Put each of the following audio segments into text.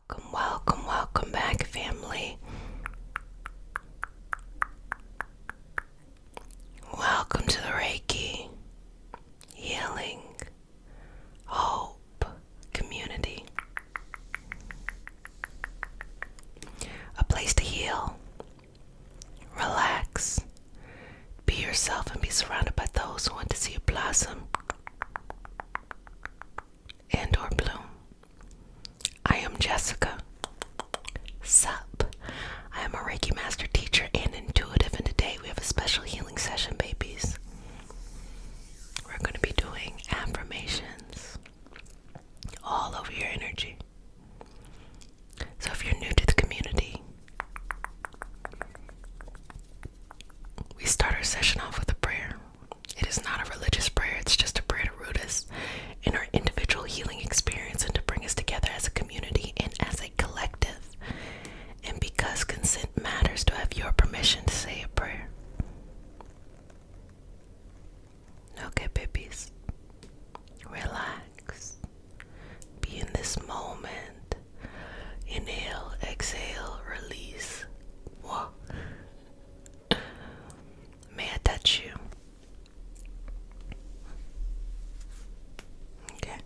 Welcome back, family. Welcome to the Reiki, Healing, Hope community. A place to heal, relax, be yourself, and be surrounded by those who want to see you blossom and or bloom. I am Jessica. Sup. I am a Reiki master teacher and intuitive, and today we have a special healing session, babies. We're going to be doing affirmations all over your energy. So if you're new to the community, we start our session off with a prayer. It is not a religious prayer, it's just a prayer to root us in our individual healing experience and to bring us together as a community and as a collective. And because consent matters, to have your permission to say a prayer. Okay, babies. Relax. Be in this moment. Inhale, exhale, release. Whoa. May I touch you? Okay.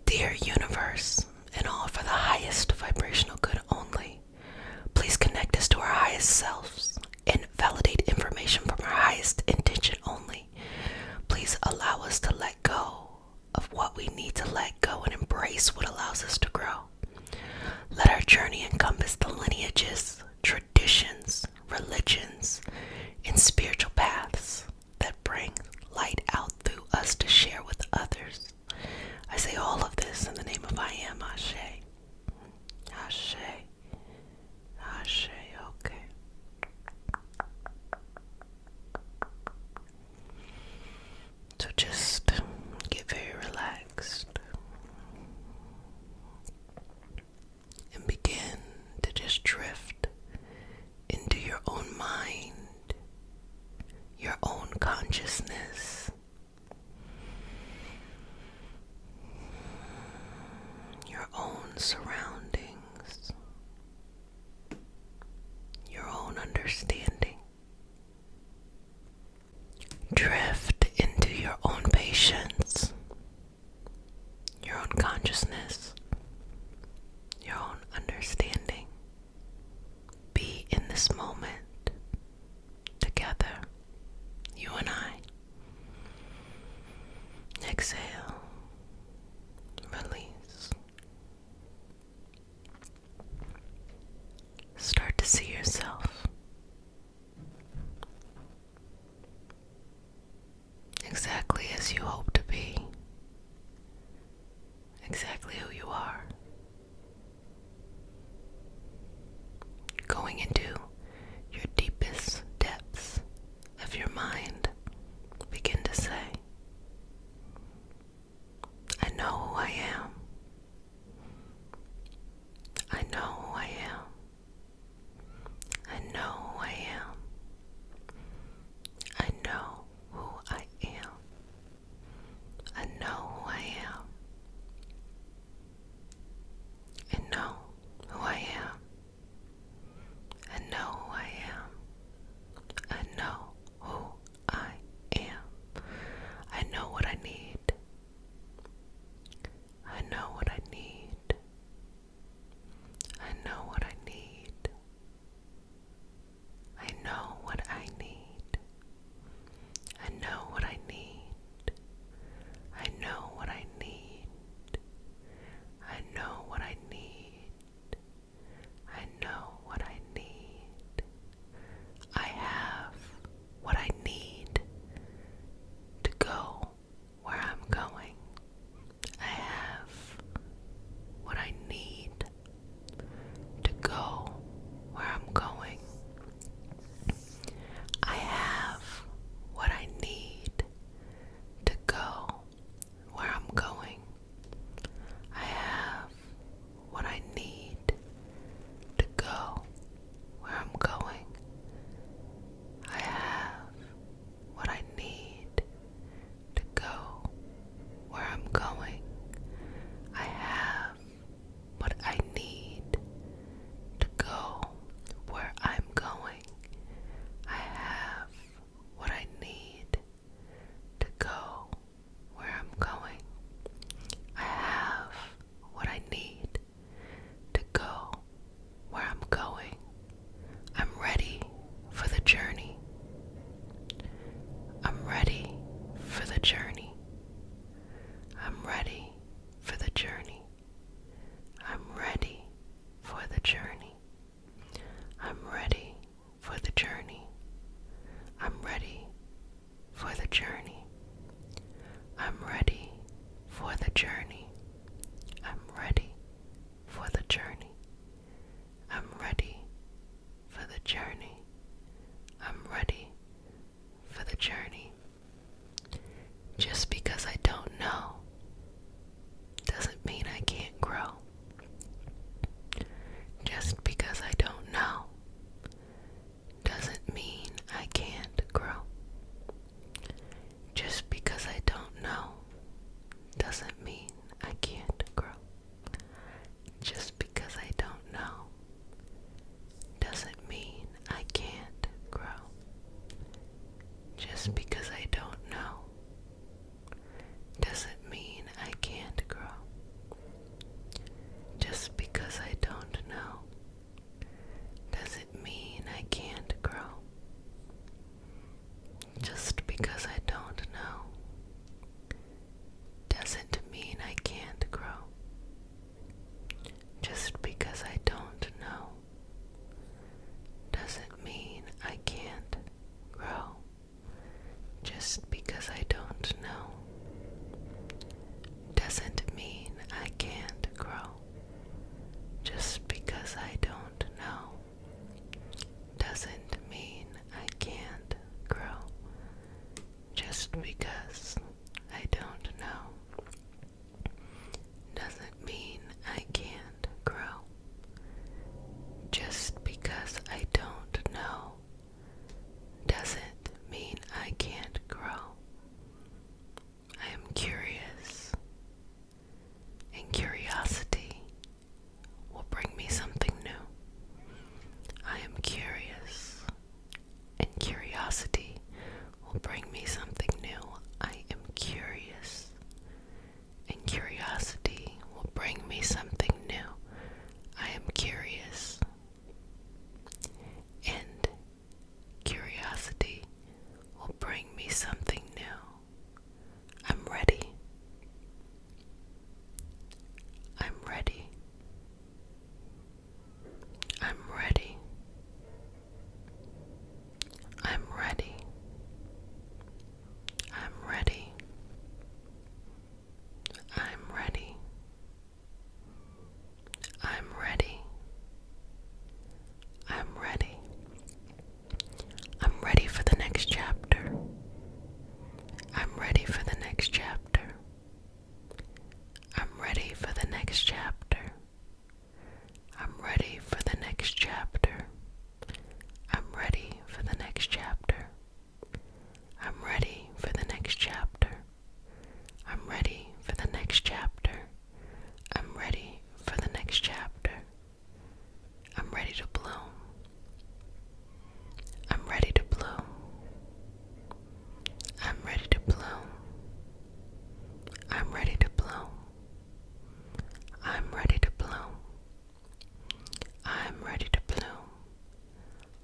Dear universe, and all for the highest vibrational good only, please connect us to our highest selves and validate information from our highest intention only. Please allow us to let go of what we need to let go and embrace what allows us to grow. Let our journey encompass the lineages, traditions, religions, and spiritual paths that bring light out through us to share with others. I say all of this in the name of I am, Ashe. Ashe. Ashe, okay. So just get very relaxed and begin to just drift into your own mind, your own consciousness, your own surroundings, your own understanding. Drift into your own patience, your own consciousness, your own understanding. Be in this moment together, you and I. Exhale, release. Start to see yourself exactly as you hope to be, exactly who you are. Going into your deepest depths of your mind, begin to say, I know who I am. I know who I am. I know who I am. I know who I am. journey. I'm ready for the journey. I'm ready for the journey. I'm ready for the journey. I'm ready for the journey. Just because I don't know doesn't mean I can't grow. Just because I don't know doesn't mean I can't grow. Just because I don't know doesn't mean I can't grow. Just because I don't know doesn't mean I can't grow. Just because I don't know doesn't mean I can't grow. Just because I don't know doesn't mean I can't grow. Just because I don't know doesn't mean I can't grow. Just because I don't know doesn't mean I can't grow. Just because I don't know doesn't mean I can't grow. Just because I don't know doesn't mean I can't grow. Just because I don't know doesn't mean I can't grow. Just because I don't know doesn't mean I can't grow. I am curious, and curiosity will bring me something new. I am curious, and curiosity will bring me something new. I am curious, and curiosity will bring me something new. I am curious, and curiosity will bring me something new. I'm ready. I'm ready. I'm ready. I'm ready. I'm ready. I'm ready. I'm ready. I'm ready. I'm ready for the next chapter. I'm ready for the next chapter. I'm ready for the next chapter. I'm ready for the next chapter. I'm ready for the next chapter. I'm ready for the next chapter. I'm ready for the next chapter. I'm ready for the next chapter. I'm ready to bloom. I'm ready to bloom. I'm ready to bloom. I'm ready to bloom. I'm ready to bloom. I'm ready to bloom.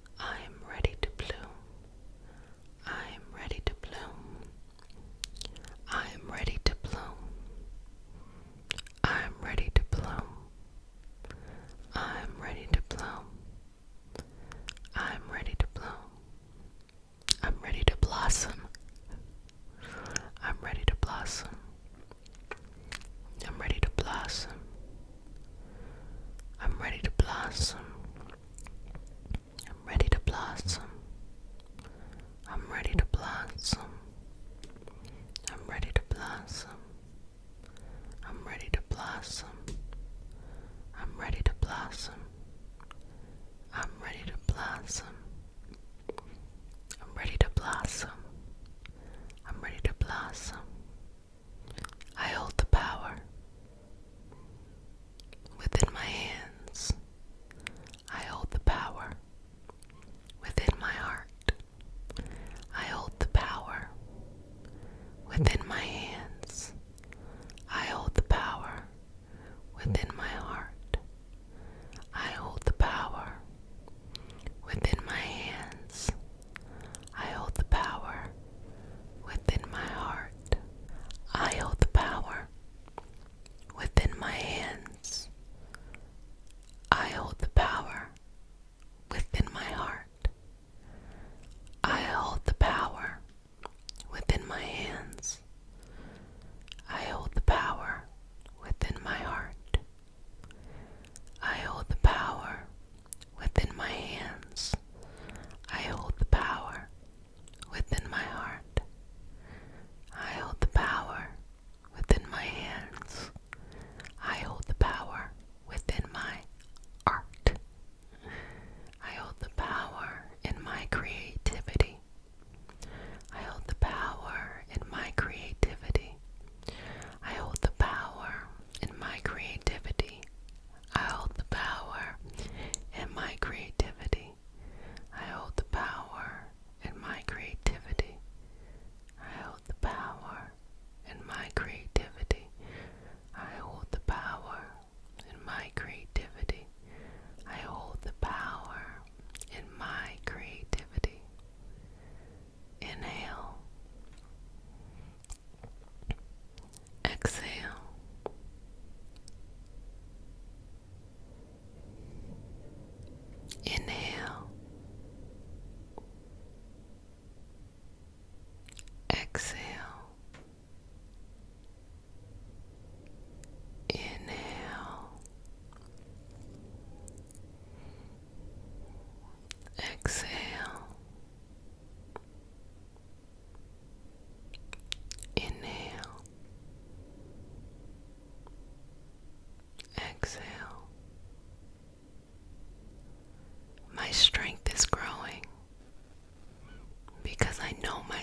I'm ready to bloom. I'm ready to bloom. I'm ready to bloom. I'm ready to bloom. I'm ready to bloom. I'm ready to bloom. I'm ready to blossom. I'm ready to blossom. I'm ready to blossom. I'm ready to blossom. I'm ready to blossom. I'm ready to blossom. I'm ready to blossom. I'm ready to blossom. I'm ready to blossom. I'm ready to blossom. I'm ready to blossom. I'm ready to blossom. I hold the power within my hands. I hold the power within my heart. I hold the power within my hands. I hold the power within my heart. I hold the power within my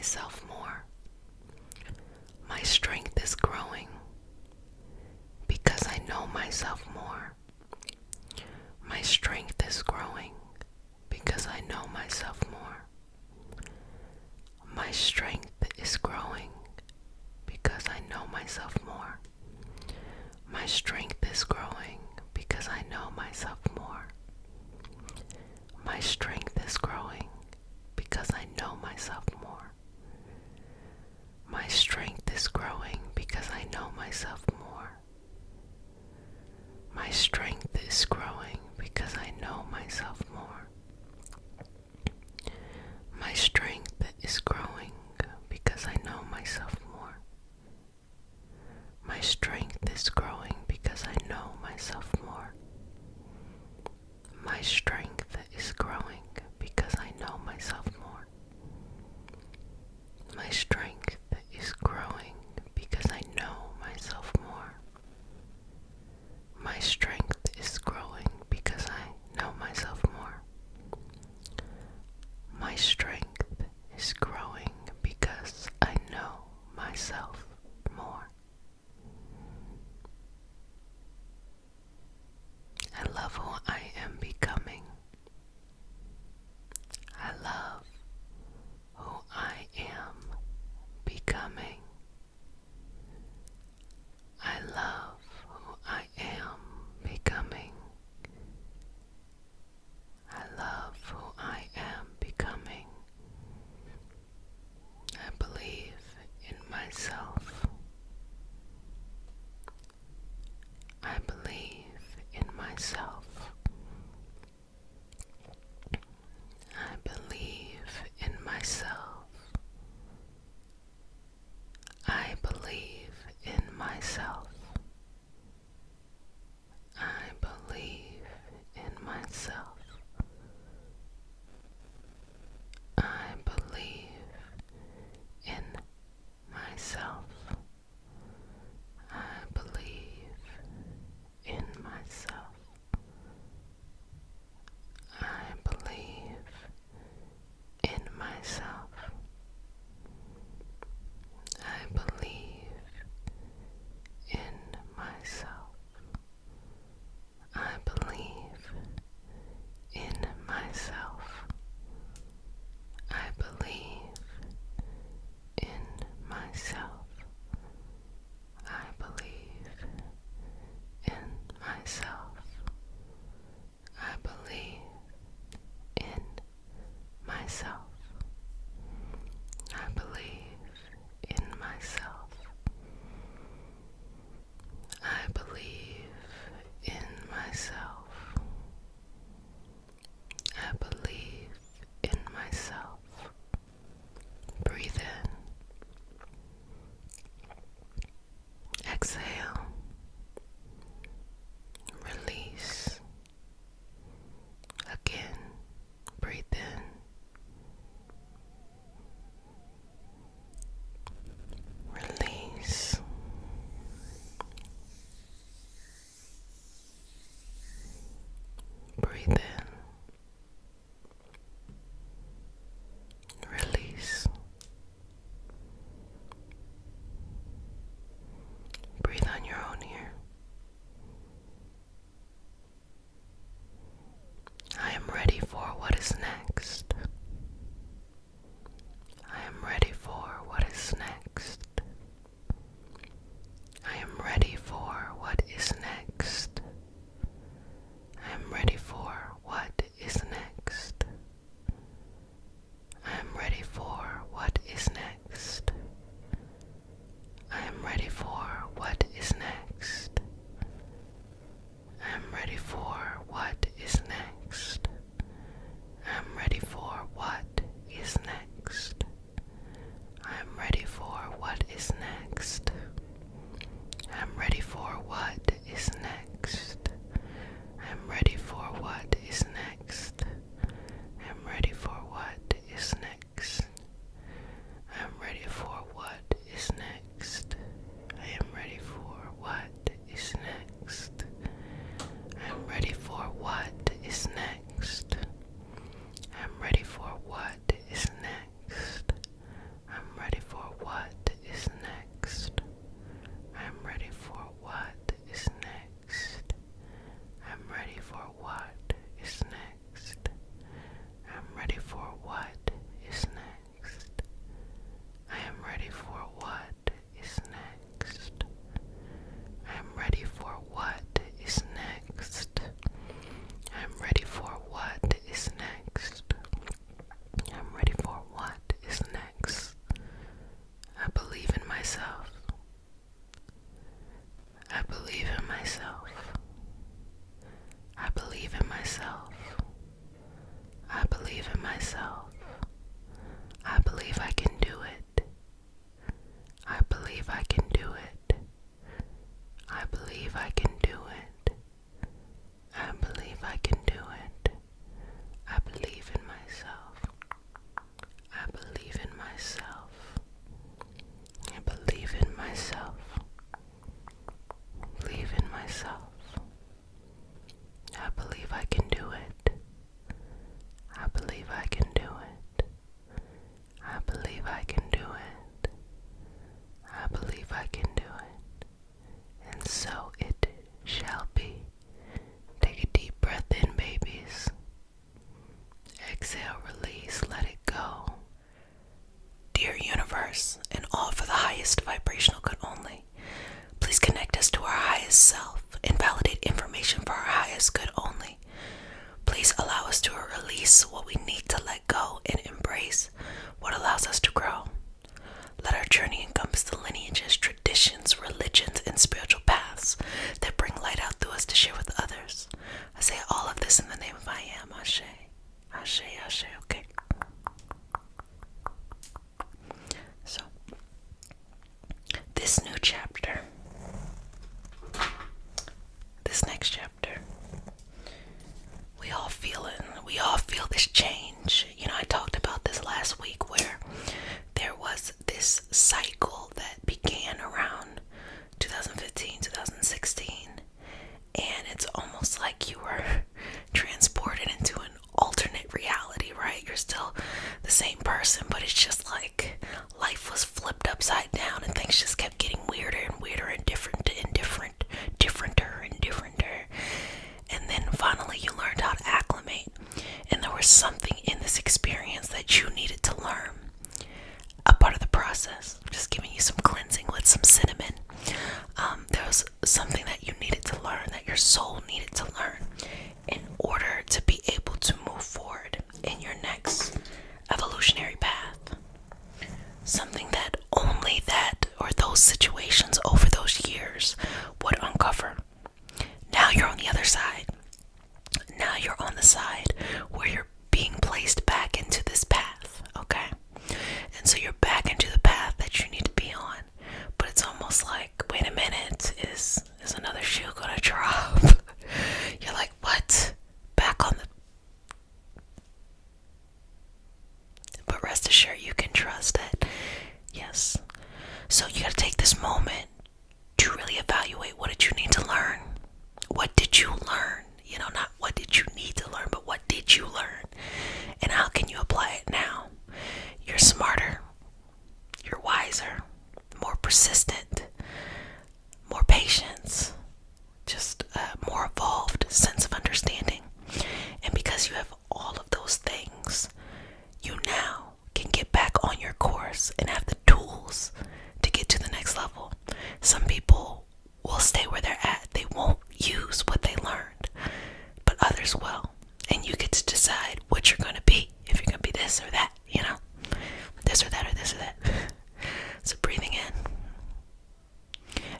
myself more. My strength is growing because I know myself more. My strength is growing because I know myself more. My strength is growing because I know myself more. My strength is growing because I know myself more. My strength is growing because I know myself more. My strength is growing because I know myself more. My strength is growing because I know myself more. My strength is growing because I know myself more. My strength is growing because I know myself more. My strength is growing because I know myself more. My strength is growing because I know myself more. My strength is growing because I know myself more. My strength is growing because I know myself more. I love who I am becoming. I love who I am becoming. I love who I am becoming. I love who I am becoming. I believe in myself. I believe in myself. I believe in myself. I believe in myself. I believe in myself. I believe in myself. I believe in myself. I believe in myself. I believe in myself. I believe in myself. I believe in myself. I believe in myself. I believe in myself. I believe in myself. I believe in myself. I believe in myself. Breathe in. Exhale. Release. Again, breathe in. Release. Breathe in. Release. Breathe on your own here. I am ready for what is next. I am ready for what is next. I am ready for what is next. I am ready for what universe, and all for the highest vibrational good only. Please connect us to our highest self and validate information for our highest good only. Please allow us to release what we need to let go and embrace what allows us to grow. Let our journey encompass the lineages, traditions, religions, and spiritual paths that bring light out through us to share with others. I say all of this in the name of I Am. Ashe. Ashe, Ashe, okay. So, this new chapter, this next chapter, we all feel this change. You know, I talked about this last week where there was this cycle that began around 2015, 2016, and it's almost like you were transported into an alternate reality, right? You're still the same person, but it's just like life was flipped upside down and things just kept getting weirder and weirder and differenter. And then finally you learned how to acclimate, and there was something in this experience that you needed to learn. A part of the process, I'm just giving you some cleansing with some cinnamon. There was something that you needed to learn, that your soul needed to learn in order to be able to move forward in your next evolutionary path. Something that only that or those situations over those years would uncover. Now you're on the other side. Now you're on the side where you're being placed back into this path, okay? And so you're back into the path that you need to be on. But it's almost like, wait a minute, is another shoe gonna drop? You're like, what? Back on the... But rest assured, you can trust it. Yes. So you gotta take this moment to really evaluate, what did you need to learn? What did you learn? You know, not what did you need to learn, but what did you learn? And how can you apply it now? You're smarter. You're wiser. More persistent. More patience. Just a more evolved sense of understanding. And because you have all of those things, you now can get back on your course and have the tools to get to the next level. Some people will stay where they're at. They won't use what they learned, but others will. And you get to decide what you're going to be. If you're going to be this or that, you know, this or that or this or that. So breathing in.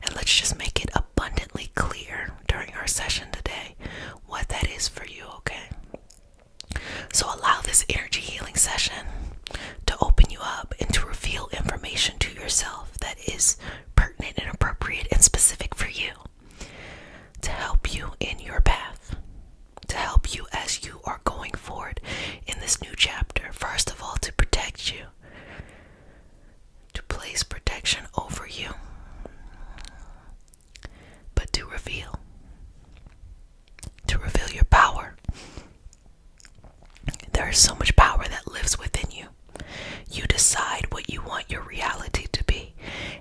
And let's just make it abundantly clear during our session today what that is for you, okay? So allow this energy healing session to open you up and to reveal information to yourself that is pertinent and appropriate and specific for you, to help you in your path, to help you as you are going forward in this new chapter. First of all, to protect you, to place protection over you, but to reveal your power. There is so much power that lives within you. You decide what you want your reality to be.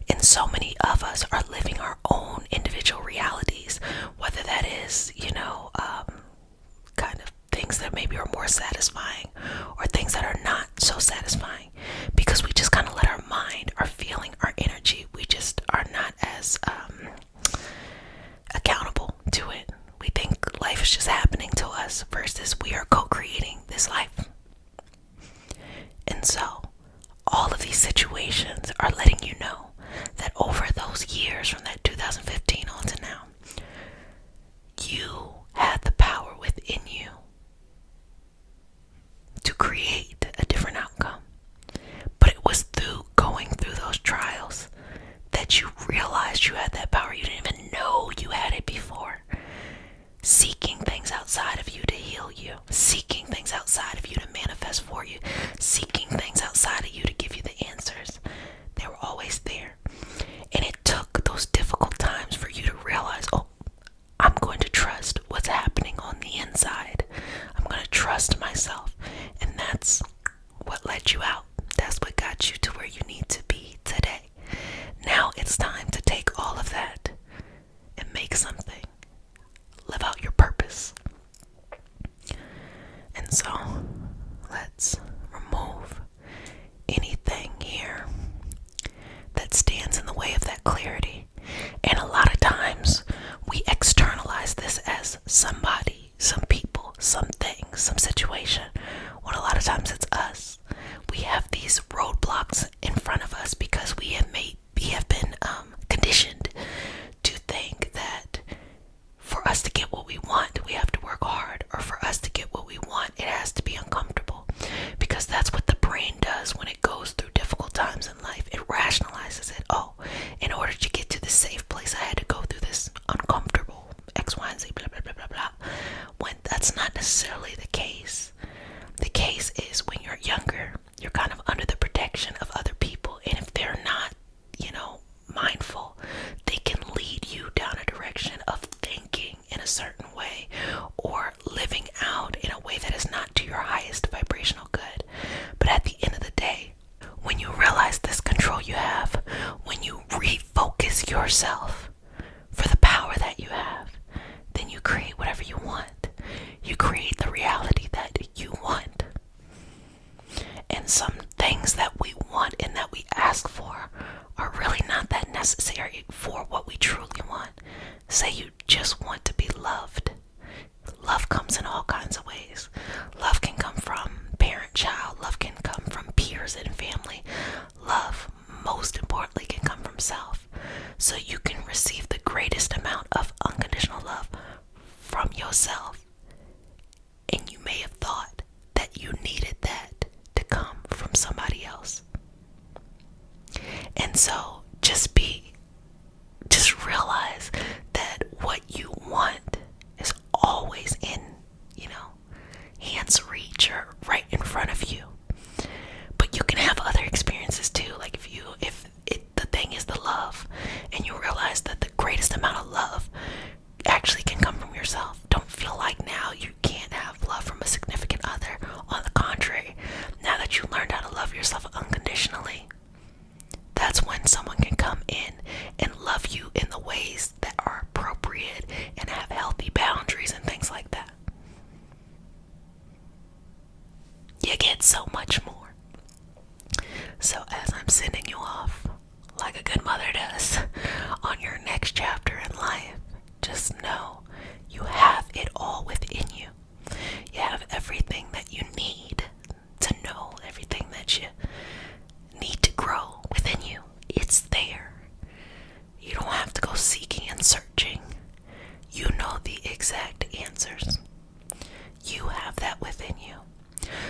And so many of us are living our own individual realities, whether that is, kind of things that maybe are more satisfying or things that are not so satisfying, because we just kind of let our mind, our feeling, our energy, we just are not as accountable to it. We think life is just happening to us versus we are co-creating this life. And so all of these situations are letting you know that over those years, from that 2015 on to now, you had the power within you to create a different outcome. But it was through going through those trials that you realized you had that power. You didn't even know you had it before. Seeking things outside of you to heal you, seeking things outside of you to manifest for you, seeking things outside of you to give you the answers. They were always there. And it took those difficult times for you to realize, oh, I'm going to trust what's happening on the inside. I'm going to trust myself. And that's what let you out. That's what got you to where you need to be today. Now it's time to take all of that and make something. Live out your purpose. And so let's remove any yourself for the power that you have, then you create whatever you want. You create the reality that you want. And some things that we want and that we ask for are really not that necessary for what we truly want. Say you just want to be loved. Love comes in all kinds of ways. Love can come from parent-child. Love can come from peers and family. Love, most importantly, can come from self. So you can receive the greatest amount of unconditional love from yourself. And you may have thought that you needed that to come from somebody else. And so just realize that what you want is always in, hand's reach or right in front of you. But you can have other experiences too. Like if the thing is the love, and you realize that the greatest amount of love actually can come from yourself. Don't feel like now you can't have love from a significant other. On the contrary, now that you learned how to love yourself unconditionally, that's when someone can come in and love you in the ways that are appropriate and have healthy boundaries and things like that. You get so much more. So as I'm sending you off, like a good mother does, on your next chapter in life, just know you have it all within you. You have everything that you need to know, everything that you need to grow within you. It's there. You don't have to go seeking and searching. You know the exact answers. You have that within you.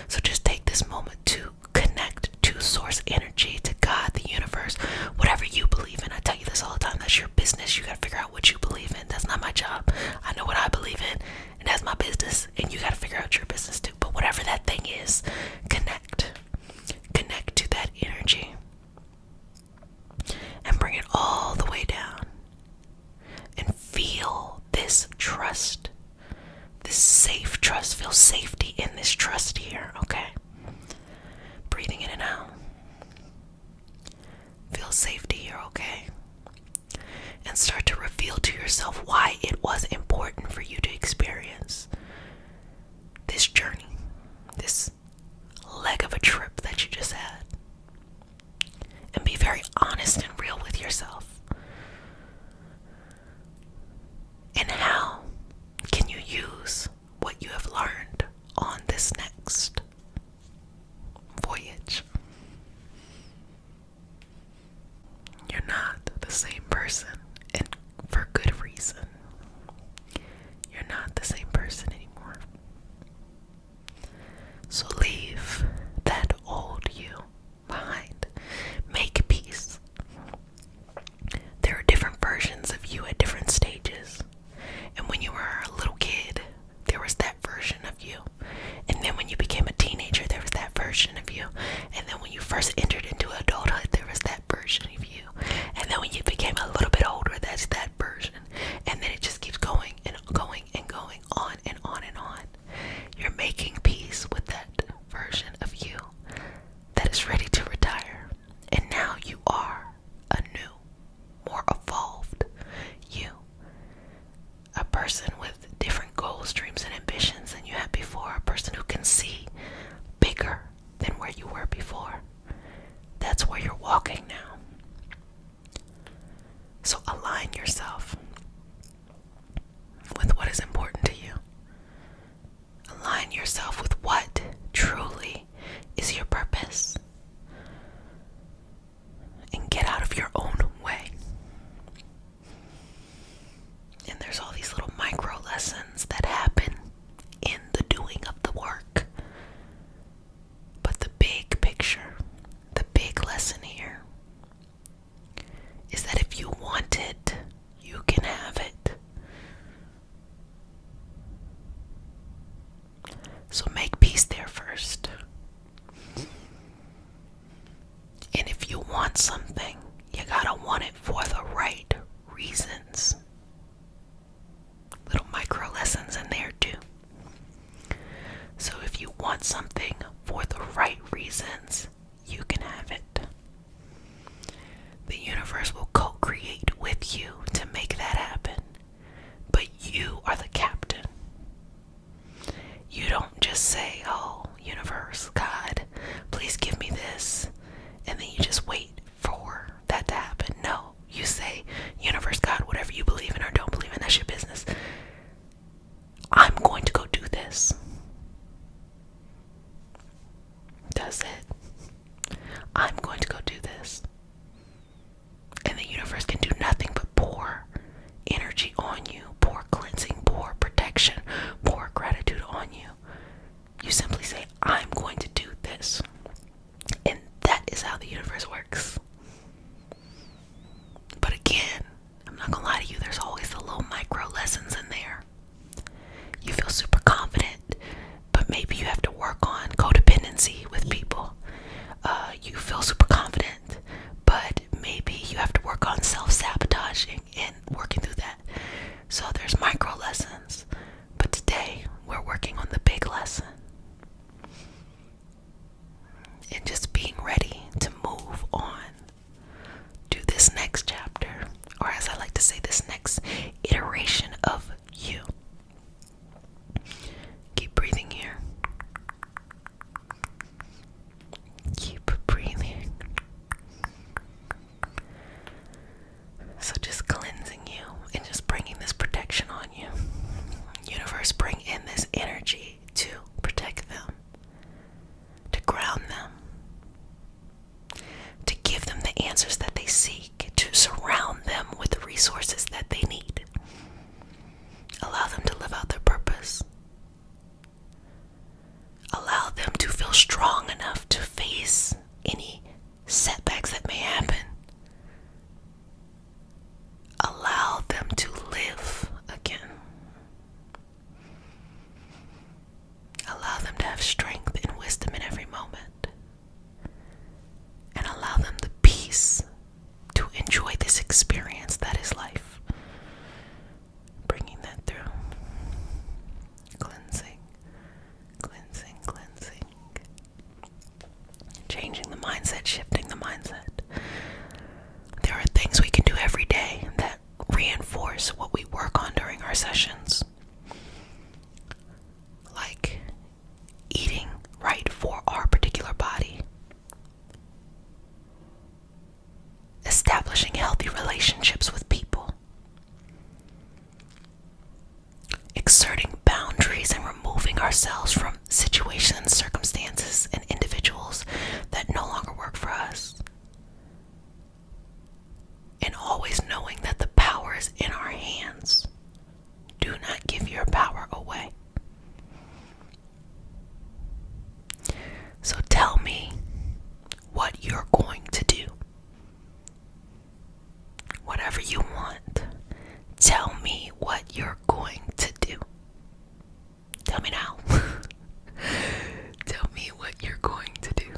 So just take this moment to connect to source energy, to God, the universe, whatever you believe in. I tell you this all the time. That's your business. You got to figure out what you believe in. That's not my job. I know what I believe in, and that's my business. And you got to figure out your business too. But whatever that thing is, connect. Connect to that energy. And bring it all the way down. And feel this trust. This safe trust. Feel safety in this trust here, okay? Breathing in and out. Feel safety here, okay? And start to reveal to yourself why it was important for you to experience this journey, this leg of a trip that you just had. And be very honest and real with yourself. And how can you use what you have learned on this next voyage? You're not the same person, and for good reason. You're not the same person anymore. So leave that old you behind. Make peace. There are different versions of you at different stages. And when you were a little kid, there was that version of you. And then when you became a teenager, there was that version of you. And then when you first entered into adulthood, there was that version of you. And then when you became a little bit older, that's that version. And then it just keeps going and going and going on and on and on. You're making peace with that version of you that is ready to retire. And now you are a new, more evolved you. A person with different goals, dreams, and ambitions than you had before. A person who can see bigger than where you were before. That's where you're walking now. So align yourself with what is important to you. Align yourself with what truly is your purpose. And get out of your own way. And there's all these little micro lessons that happen in the doing of the work. But the big picture, the big lesson here, is that if you want it, you can have it. So make peace there first. And if you want something, you gotta want it for the right reasons. Little micro lessons in there too. So if you want something for the right reasons, you can have it. The universe will co-create with relationships with people, exerting boundaries and removing ourselves from situations, circumstances, and individuals that no longer work for us, and always knowing that the power is in our hands. Do not give your power away. So tell me what you're going to do. Whatever you want, tell me what you're going to do. Tell me now. Tell me what you're going to do.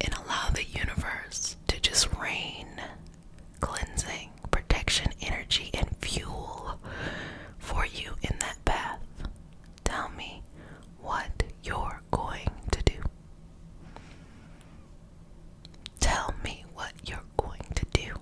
And allow the universe to just rain cleansing, protection, energy, and fuel for you in that path. Tell me what you're going to do. Tell me what you're going to do.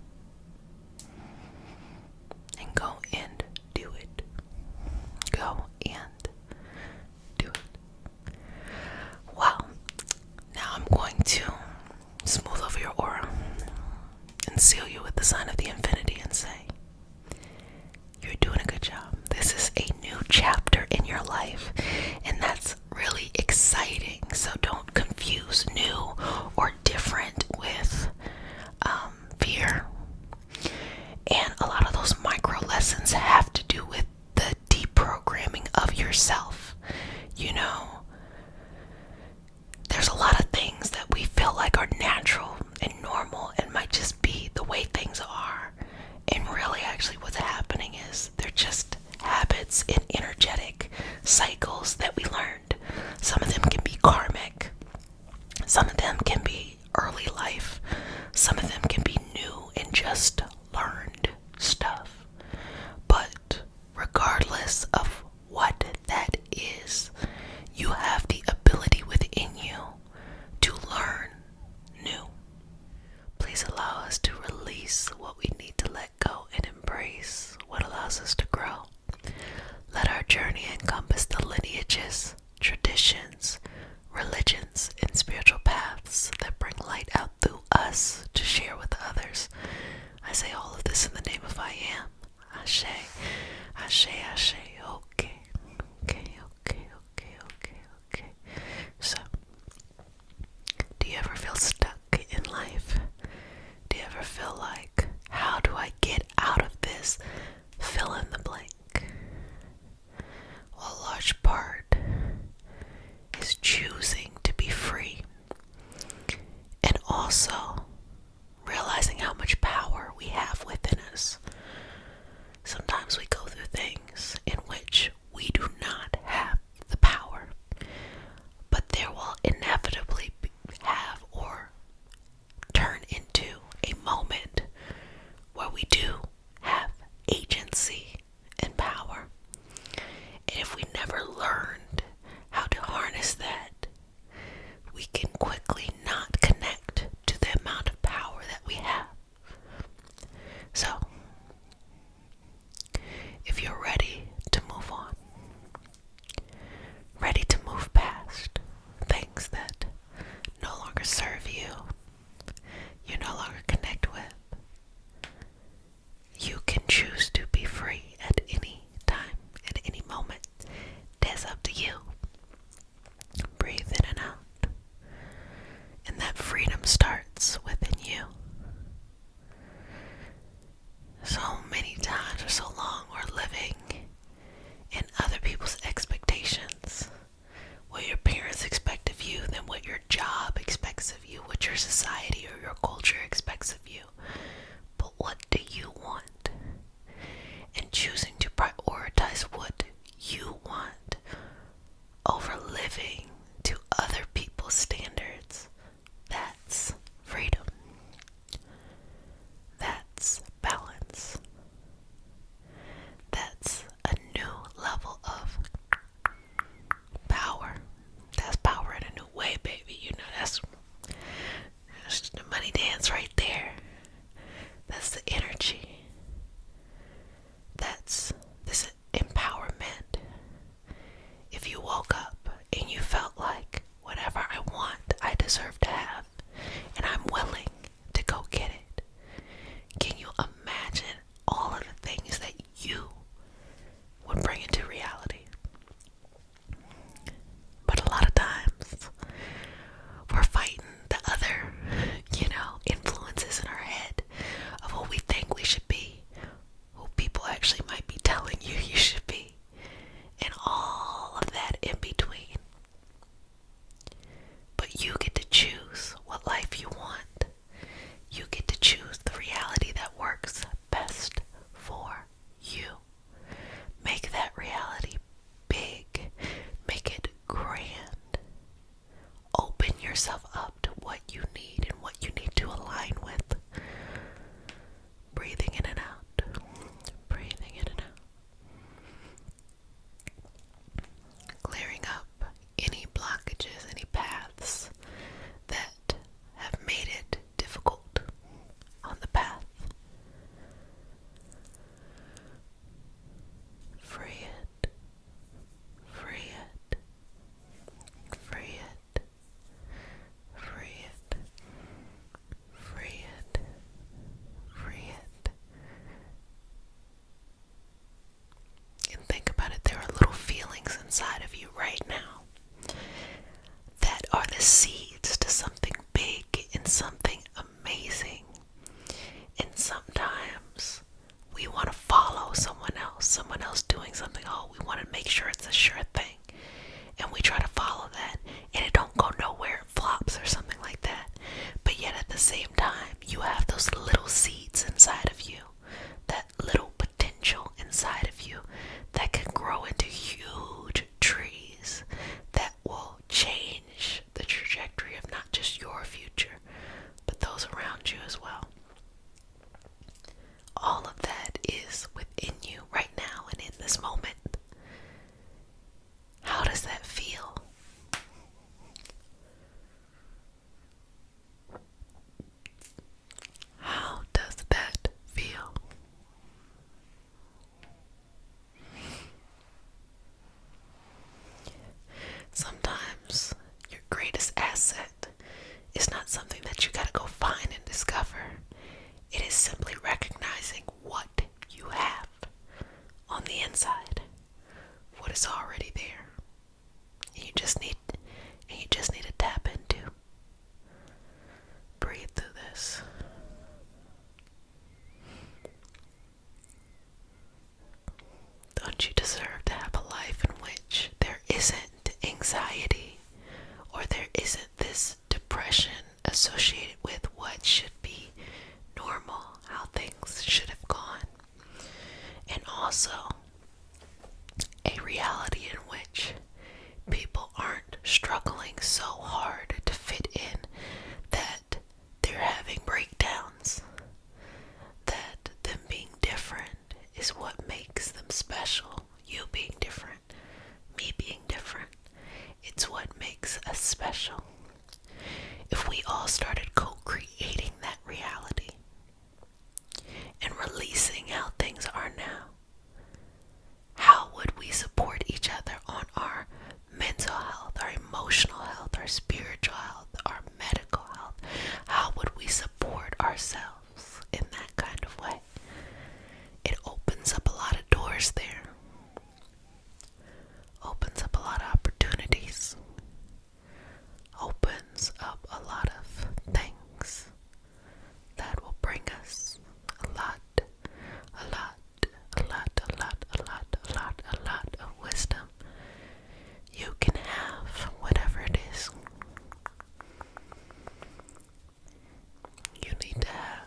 yourself up to what you need and what you need to align with. Breathing in and out. Breathing in and out. Clearing up any blockages, any paths that have made it difficult on the path. Free it. Free it. Free it. Free it. Free it. Free it. And think about it, there are little feelings inside of you right now that are the seeds to something big and something amazing. And sometimes we want to follow someone else doing something. Oh, we want to make sure it's a sure thing. And we try to follow that, and it don't go nowhere, it flops or something like that. But yet at the same time, you have those little seeds inside of you, that little potential inside of you that can grow into huge trees that will change the trajectory of not just your future, but those around you as well. All of that is within you right now and in this moment. How does that feel? How does that feel? Sometimes your greatest asset is not something that you gotta go find and discover. It is simply recognizing what you have on the inside, what is already there, and you just need to tap into. Breathe through this. Don't you deserve to have a life in which there isn't anxiety or there isn't this depression associated with what should be normal, how things should have gone? And also a reality in which people aren't struggling so hard to fit in that they're having breakdowns, that them being different is what makes them special. You being different, me being different, it's what makes us special. If we all started co-creating that reality and releasing how things are now, how would we support each other on our mental health, our emotional health, our spiritual health, our medical health? How would we support ourselves in that kind of way? It opens up a lot of doors there. Opens up a lot of opportunities. Opens up a lot of things that will bring us a lot of wisdom. You can have whatever it is you need to have.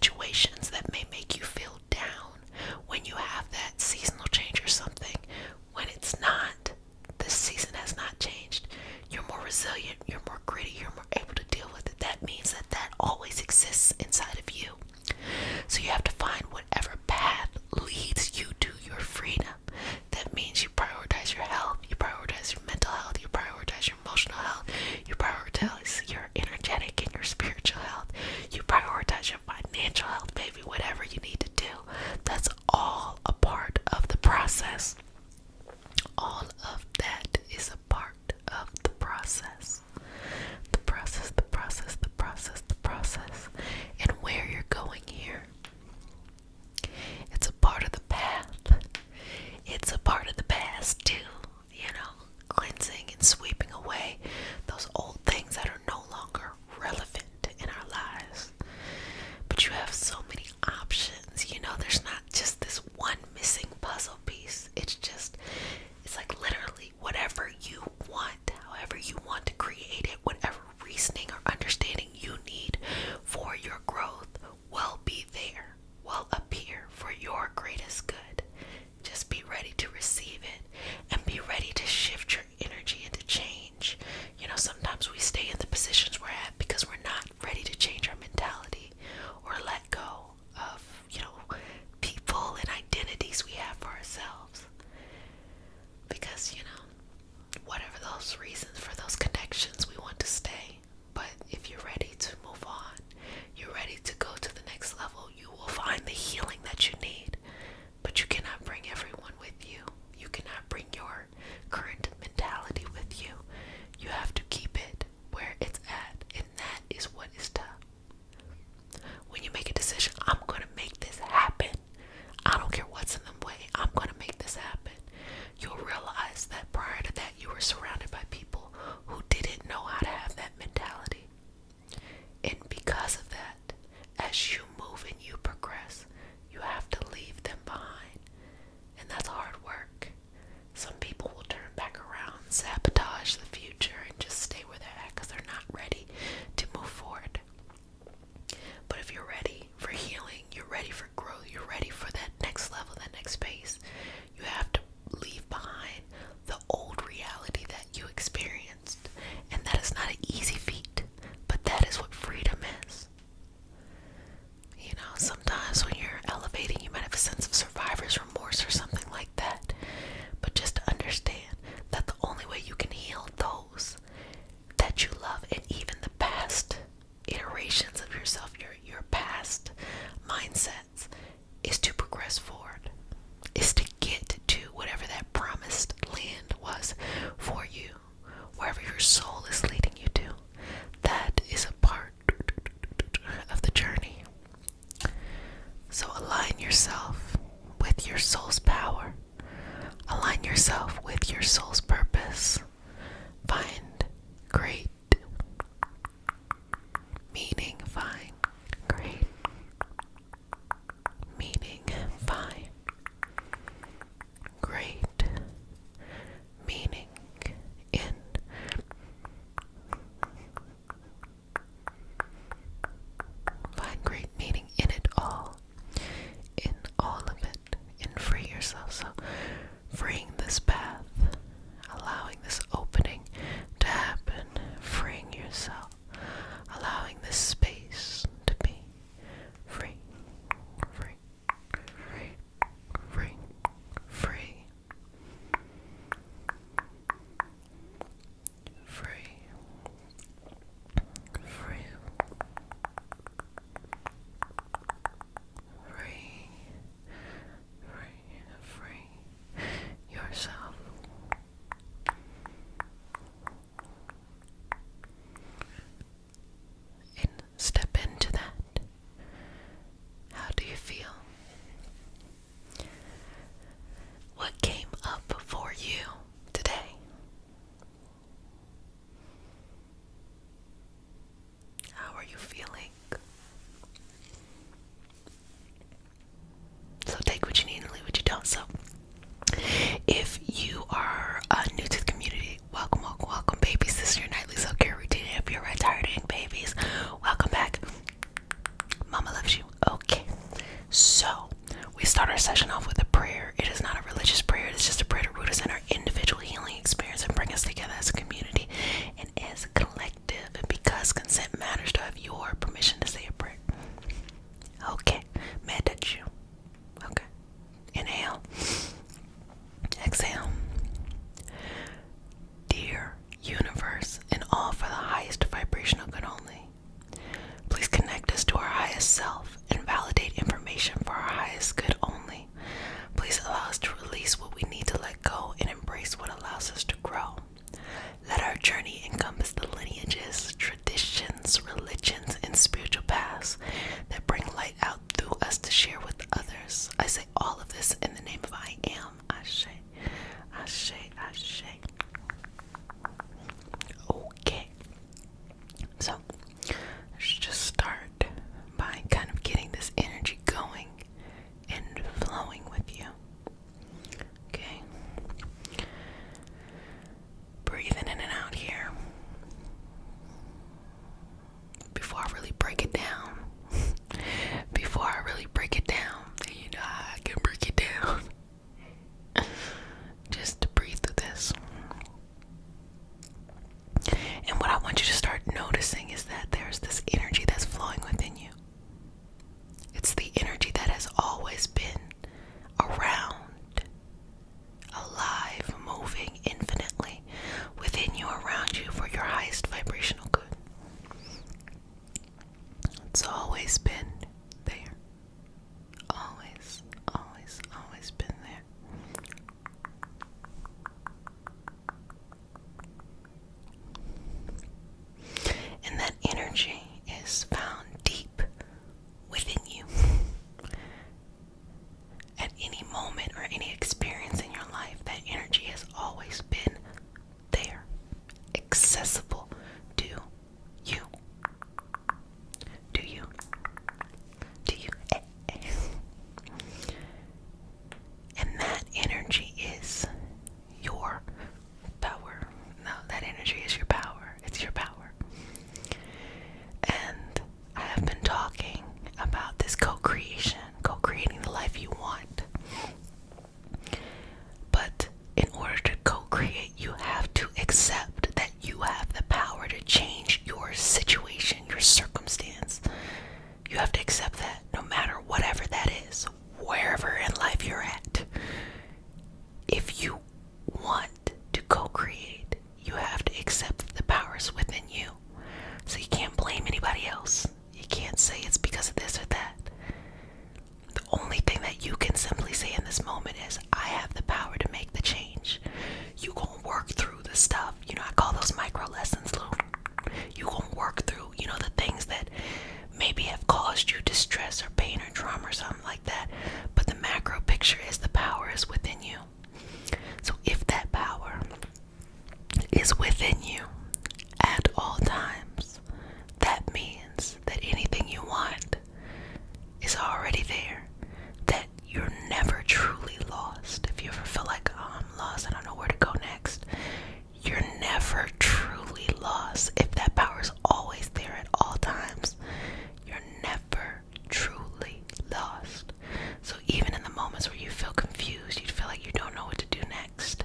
situations that may make you feel down when you have that seasonal change or something. When it's not, this season has not changed, you're more resilient, you're more gritty, you're more able to deal with it. That means that that always exists inside of you. So you have to find whatever path leads you to your freedom. That means you prioritize your health, you prioritize your mental health, you prioritize your emotional health, you prioritize your energetic and your spiritual health, you prioritize your financial health, baby. Whatever you need to do, that's all a part of the process. All of that is a part of the process. The process, the process, the process, the process. And where you're going here, it's a part of the path. It's a part of the past too, cleansing and sweeping away those old things that are no longer relevant in our lives. But you have so many options. There's not just this one missing puzzle piece. It's like literally whatever you want, however you want to create it, whatever reasoning or understanding you need for your growth will be there, will appear for your greatest good. Just be ready to receive it and be ready to shift your energy into change. Sometimes we stay in the positions we're at because we're not ready to change our mentality or let go of, people and identities we have for ourselves. Because, whatever those reasons for those connections, we want to stay. But if you're ready to move on, you're ready to go to the next level, you will find the healing that you need. But you cannot bring everyone with you. You cannot bring your current mentality with you. You have to keep it where it's at, and that is what is tough. When you make a decision, I'm going to make this happen. I don't care what's in the way. I'm going to make this happen. You'll realize that prior to that, you were surrounded by people who didn't know how to have that mentality. And because of that, as you move and you progress, you have to leave them behind. And that's hard work. Some people will turn back around, sabotage the future, and just stay where they're at because they're not ready to move forward. But if you're ready for healing, you're ready for growth, you're ready for that next level, that next space, you have to leave behind the old reality that you experienced. And that is not an easy feat, but that is what freedom is. Sometimes when you're elevating, you might have a sense of survivor's remorse or something like that. But just to understand that the only way you can heal those that you love, and even the past iterations of yourself, your past mindsets, is to progress forward, is to get to whatever that promised land was for you, wherever your soul is leading you to. That is a part of the journey. So align yourself with your soul's power. Align yourself with your soul's purpose. Find great meaning. Find great meaning. Find great meaning in find great meaning in it all. In all of it. And free yourself. So freeing this path, allowing this opening to always start our session off with a prayer. It is not a religious prayer. It's just a prayer to root us in our individual healing experience and bring us together as a community and as a collective. And because consent matters, to have your permission to say a prayer. Okay, may I touch you? Okay. Inhale. Exhale. Dear universe, and all for the highest vibrational good only, please connect us to our highest self and validate information for our highest good only. Please allow us to release what we need to let go and embrace what allows us to grow. Let our journey encompass the lineages, traditions, religions, and spiritual paths that bring light out through us to share with others. I say all of this in the name of I am. Ashe, Ashe, Ashe. Okay. So, let's just start by kind of getting this energy going and flowing with you. Okay. Breathing in and out here. Before I really break it down, you know how I can break it down. Just to breathe through this. And what I want you to start noticing is that there's this energy that's flowing within you. It's the energy that has always been around, alive, moving infinitely within you, around you for your highest vibrational good. It's always been there. Always, always, always been there. And that energy is found deep within you. At any moment or any experience in your life, that energy has always been there, accessible to you. Do you? Do you? And that energy is your power. No, that energy is your power. It's your power. And I have been talking about this co-creation, co-creating the life you want. But in order to co-create, you have to accept that you have the power to change your situation, your circumstance. You have to accept that no matter whatever that is, wherever in life you're at. If you want to co-create, you have to accept the powers within you. So you can't blame anybody else. You can't say it's because of this or that. The only thing that you can simply say in this moment is, I have the power to make the change. You gonna work through the stuff. You know, I call those micro lessons, you gonna work through, you know, the things that maybe have caused you distress or pain or trauma or something like that. But the macro picture is the power is within you. So if that power is within you at all times, that means that anything you want is already there, that you're never truly lost. If you ever feel like, oh, I'm lost, I don't know where to go next, you're never truly lost. If that power is always there at all times, you're never truly lost. So even in the moments where you feel confused, you feel like you don't know what to do next,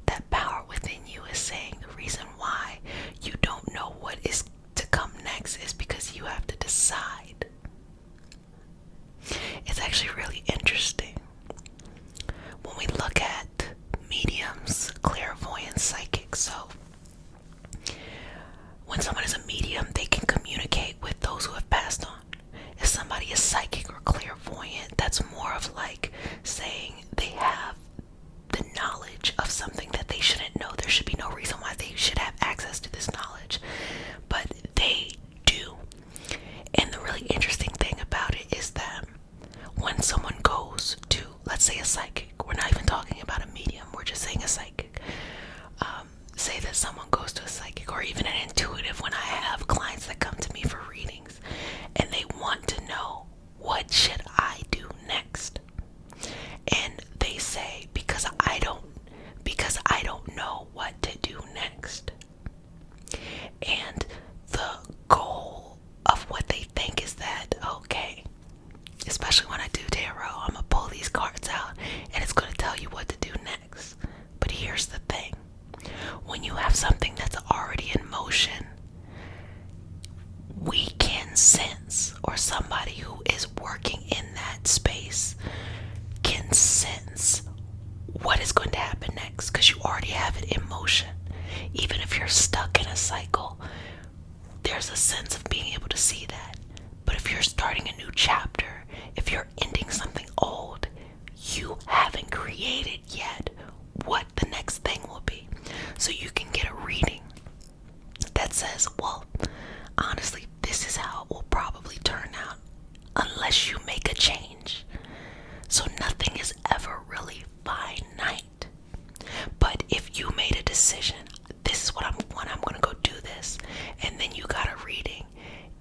that power within you is saying the reason why you don't know what is to come next is because you have to decide. It's actually really interesting when we look at mediums, clairvoyants, psychics. So when someone is a medium, they can communicate with those who have passed on. If somebody is psychic or clairvoyant, that's more of like saying they have the knowledge of something that they shouldn't know. There should be no reason why they should have access to this knowledge, but they do. And the really interesting thing about it is that when someone goes to, let's say, a psychic, we're not even talking about a medium, we're just saying a psychic. Say that someone goes to a psychic or even an intuitive. When I have clients that come to me for readings and they want to know, what should I do next? new chapter, if you're ending something old, you haven't created yet what the next thing will be. So you can get a reading that says, well, honestly, this is how it will probably turn out unless you make a change. So nothing is ever really finite. But if you made a decision, this is what I'm going to go do this, and then you got a reading,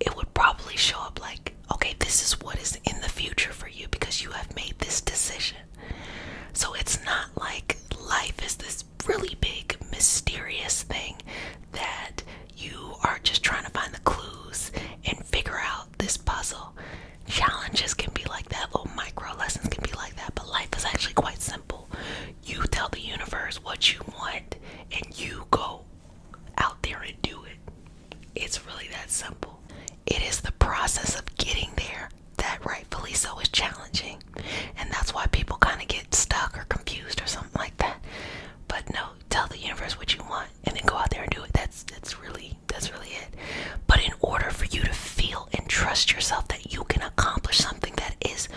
it would probably show up like, okay, this is what is in the future for you because you have made this decision. So it's not like life is this really big mysterious thing that you are just trying to find the clues and figure out this puzzle. Challenges can be like that, little micro lessons can be like that, but life is actually quite simple. You tell the universe what you want and you go out there and do it. It's really that simple. It is the process of getting there that rightfully so is challenging, and that's why people kind of get stuck or confused or something like that. But no, tell the universe what you want and then go out there and do it. That's really it. But in order for you to feel and trust yourself that you can accomplish something that is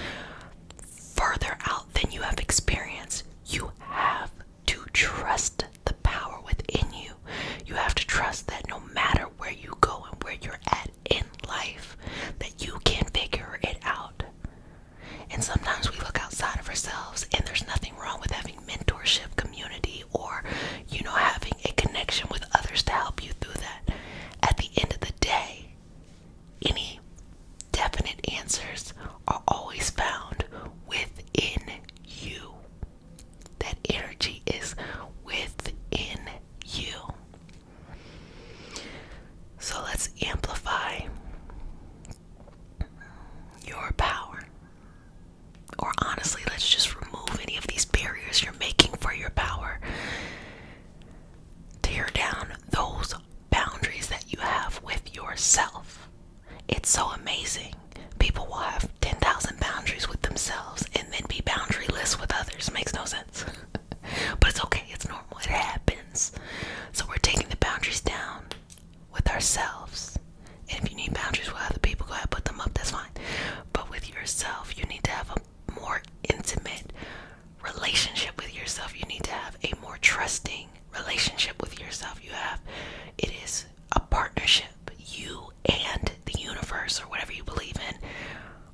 further out than you have experienced, you have to trust the power within you. You have to trust that no matter where you go and where you're at in life, that you can figure it out. And sometimes we look outside of ourselves, and there's nothing wrong with having mentorship, community, or, having a connection with others to help you through that. At the end of the day, any definite answers are always found within you. That energy is within you. So let's amplify your power. Or honestly, let's just remove any of these barriers you're making for your power. Tear down those boundaries that you have with yourself. It's so amazing. People will have 10,000 boundaries with themselves and then be boundaryless with others. Makes no sense. But it's okay. It's normal. It happens. So we're taking the boundaries down with ourselves. And if you need boundaries with other people, go ahead and put them up. That's fine. But with yourself, you need to have a more intimate relationship with yourself. You need to have a more trusting relationship with yourself. It is a partnership. You and the universe, or whatever you believe in,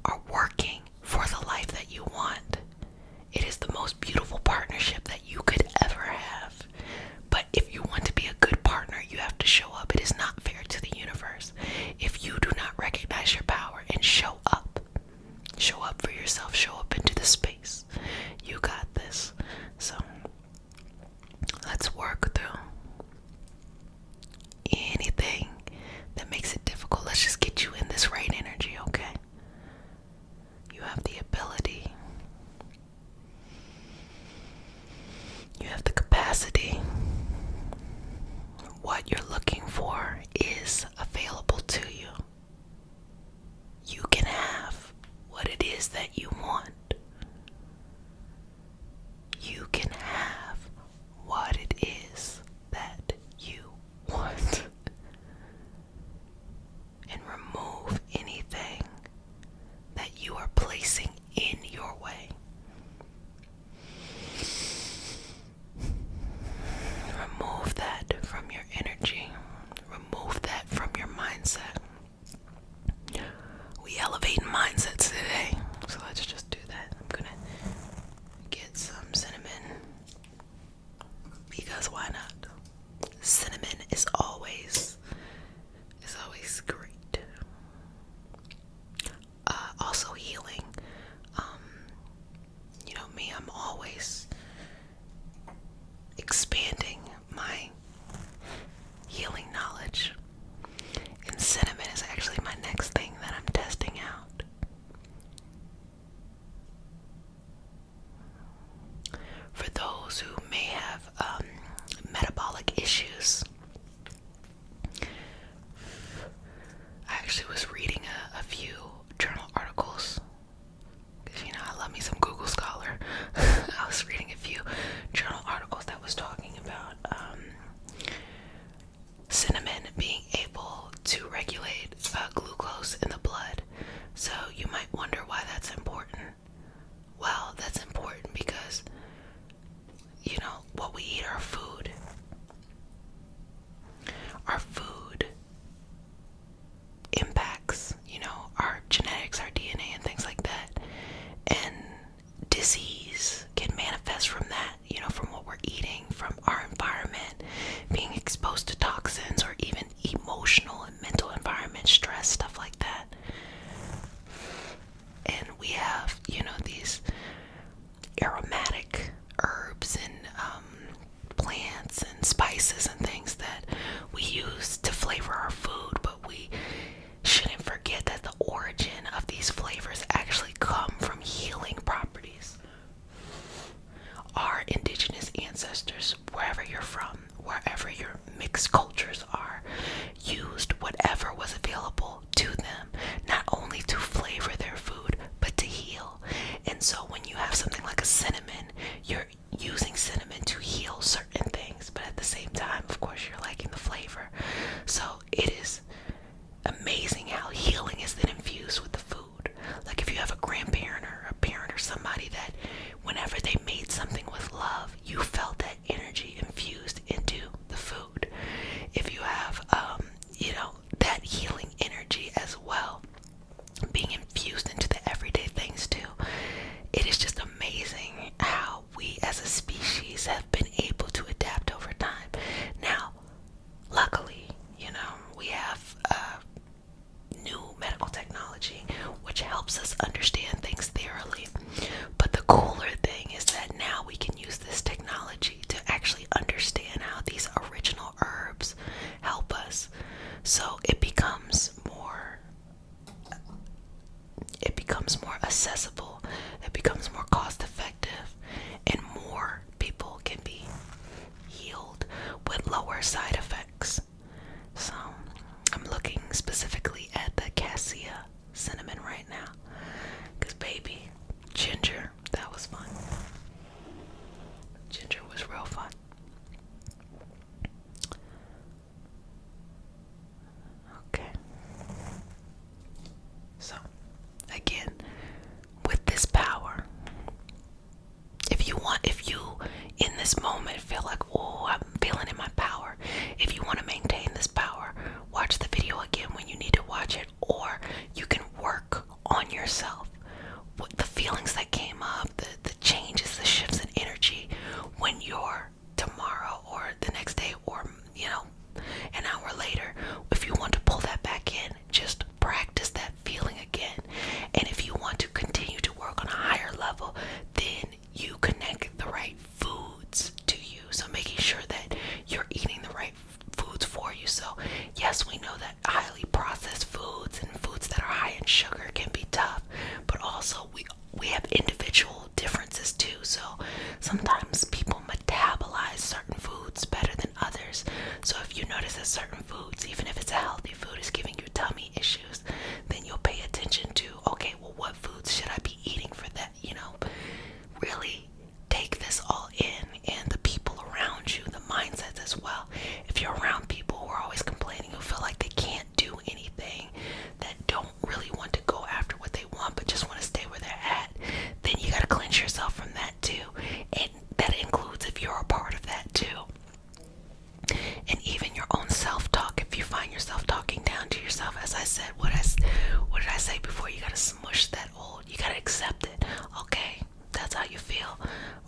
are working for the life that you want. It is the most beautiful partnership that you could ever have. But if you want to be a good partner, you have to show up. It is not fair to the universe if you do not recognize your power and show up for yourself, show up into the space. You got this. So let's work through anything that makes it difficult. Let's just get you in this right energy, okay? You have the ability. You have the capacity. What you're looking for is available to you. You can have what it is that you want. You can have what it is that you want. And remove anything that you are placing in your way. Remove that from your energy. Remove that from your mindset. We elevate mindsets today, so let's just do that. I'm gonna get some cinnamon, because why not? Cinnamon is always great. Also healing. becomes more accessible, it becomes more cost effective, and more people can be healed with lower side effects. So I'm looking specifically at the cassia cinnamon right now, because baby, ginger, that was fun. Ginger was real fun. Okay. So, again, with this power, if you in this moment feel like, oh, I'm feeling in my power, if you want to maintain this power, watch the video again when you need to watch it, or you can work on yourself. What the feelings that came up, the changes, the shifts in energy when you're tomorrow or the next day or, an hour later, if you want to pull that back in, just practice that feeling again. And if you want to continue to work on a higher level, then you connect the right foods to you. So making sure that you're eating the right foods for you. So yes, we know that highly processed foods and foods that are high in sugar can be tough, but also we have individual differences too. So sometimes people metabolize certain foods better than others. So if you notice that certain foods, even if it's a healthy food, is giving you tummy issues, then you'll pay attention to, okay, well, what foods should I be eating for that? Really take this all in, and the people around you, the mindsets as well. If you're around people who are always complaining, who feel like they can't do anything, that don't really want to go after what they want, but just want to stay where they're at, then you got to cleanse yourself from that too. And that includes if you're a part of that too. And even your own self-talk, if you find yourself talking down to yourself, as I said, what did I say before? You got to smush that old, you got to accept it. Okay, that's how you feel.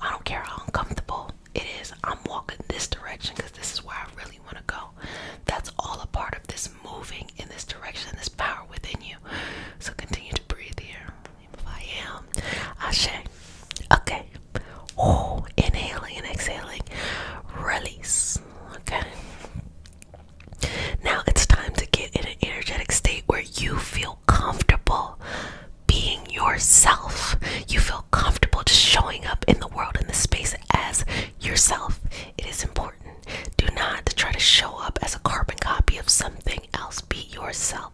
I don't care how uncomfortable it is. I'm walking this direction because this is where I really want to go. That's all a part of this moving in this direction, this power within you. So continue to breathe here. If I am, Ashe. Okay. Oh, inhaling and exhaling. Release. Okay. Now it's time to get in an energetic state where you feel comfortable being yourself. You feel comfortable just showing up in the world, in the space as yourself. It is important. Do not try to show up as a carbon copy of something else. Be yourself.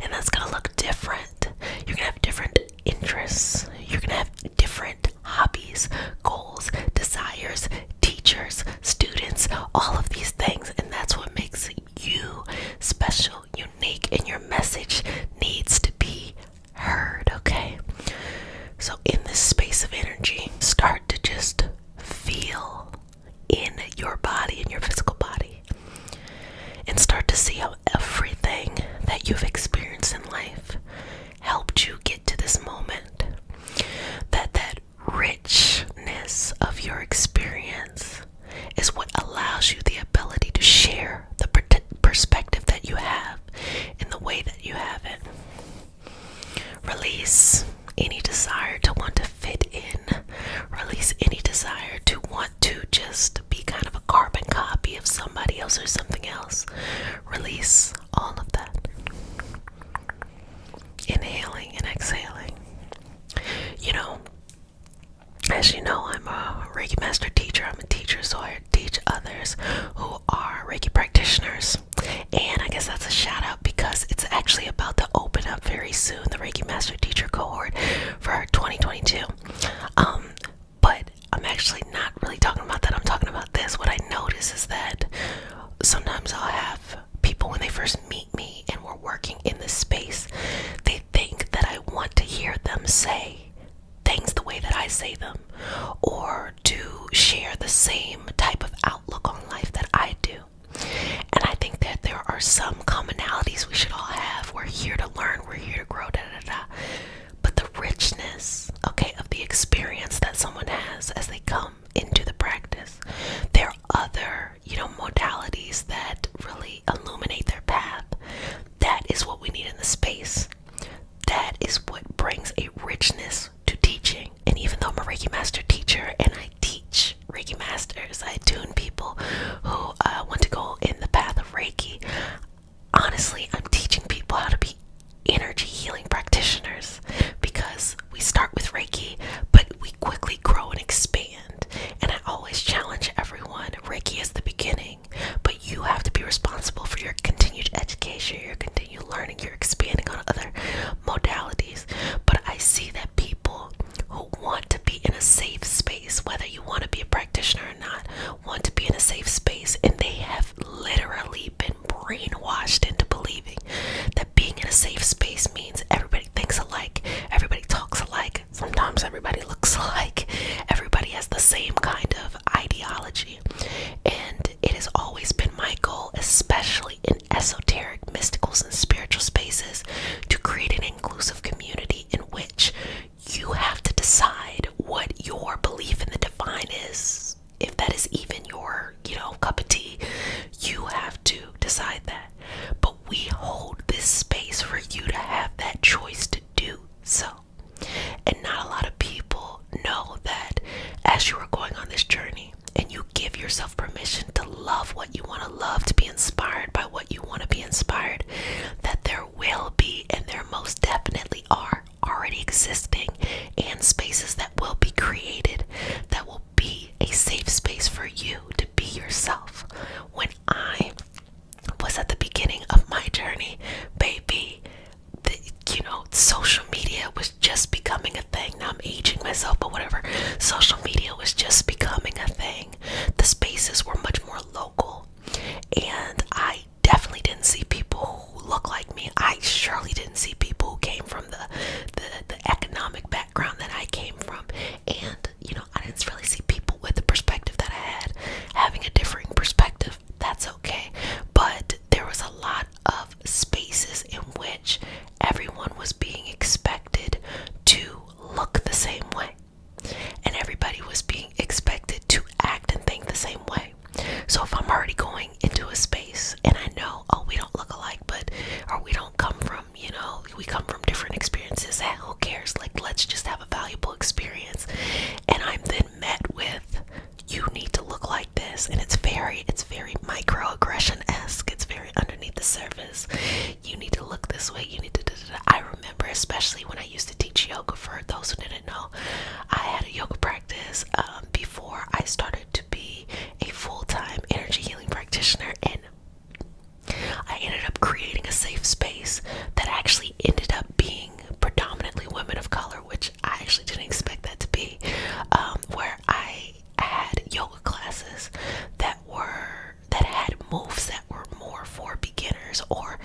And that's going to look different. You're going to have different interests. You're going to have different hobbies, goals, desires, teachers, students, all of these things. And that's what makes you special, unique, and your message needs to be heard, okay? So in this space of energy, start to just feel in your body, in your physical body, and start to see how everything that you've experienced in life helped you get to this moment. That richness of your experience is what allows you the ability to share the perspective that you have in the way that you have it. Release any desire to want to fit in. Release any desire to want to just be kind of a carbon copy of somebody else or something else. Release all of that. Inhaling and exhaling. As you know, I'm a Reiki master teacher. I'm a teacher, so I teach others who are Reiki practitioners. And I guess that's a shout out because it's actually about to open up very soon, the Reiki master teacher cohort for 2022. But I'm actually not really talking about that. I'm talking about this. What I notice is that sometimes I'll have people, when they first meet me and we're working in this space, they think that I want to hear them say things the way that I say them, or to share the same type of outlook on life that I do. And I think that there are some commonalities we should all have. We're here to learn, we're here to grow, But the richness, okay, of the experience that someone has as they come into the practice, there are other, modalities that really illuminate their path. That is what we need in the space. That is what brings a richness to teaching. And even though I'm a Reiki master teacher and I teach Reiki masters, I attune people who want to go in the path of Reiki, honestly, I'm teaching people how to be energy healing practitioners, because myself, but whatever. Social media was just becoming a thing. The spaces were much more local, and I definitely didn't see people who look like me. I surely didn't see people who came from the economic background that I came from. And, I didn't really see people with the perspective that I had. Having a differing perspective, that's okay. But there was a lot of spaces in which everyone was being expected to look the same way. And everybody was being expected to act and think the same way. So if I'm already going into a space and I know, oh, we don't look alike, or we don't come from, we come from different experiences, who cares? Like, let's just have a valuable experience. And I'm then met with, you need to look like this. And it's very microaggression-esque. It's very underneath the surface. You need to look this way. You need to, I remember, especially when I used to teach yoga, for those who didn't know, I had a yoga practice before I started to be a full-time energy healing practitioner, and I ended up creating a safe space that actually ended up being predominantly women of color, which I actually didn't expect that to be, where I had yoga classes that had moves that were more for beginners, or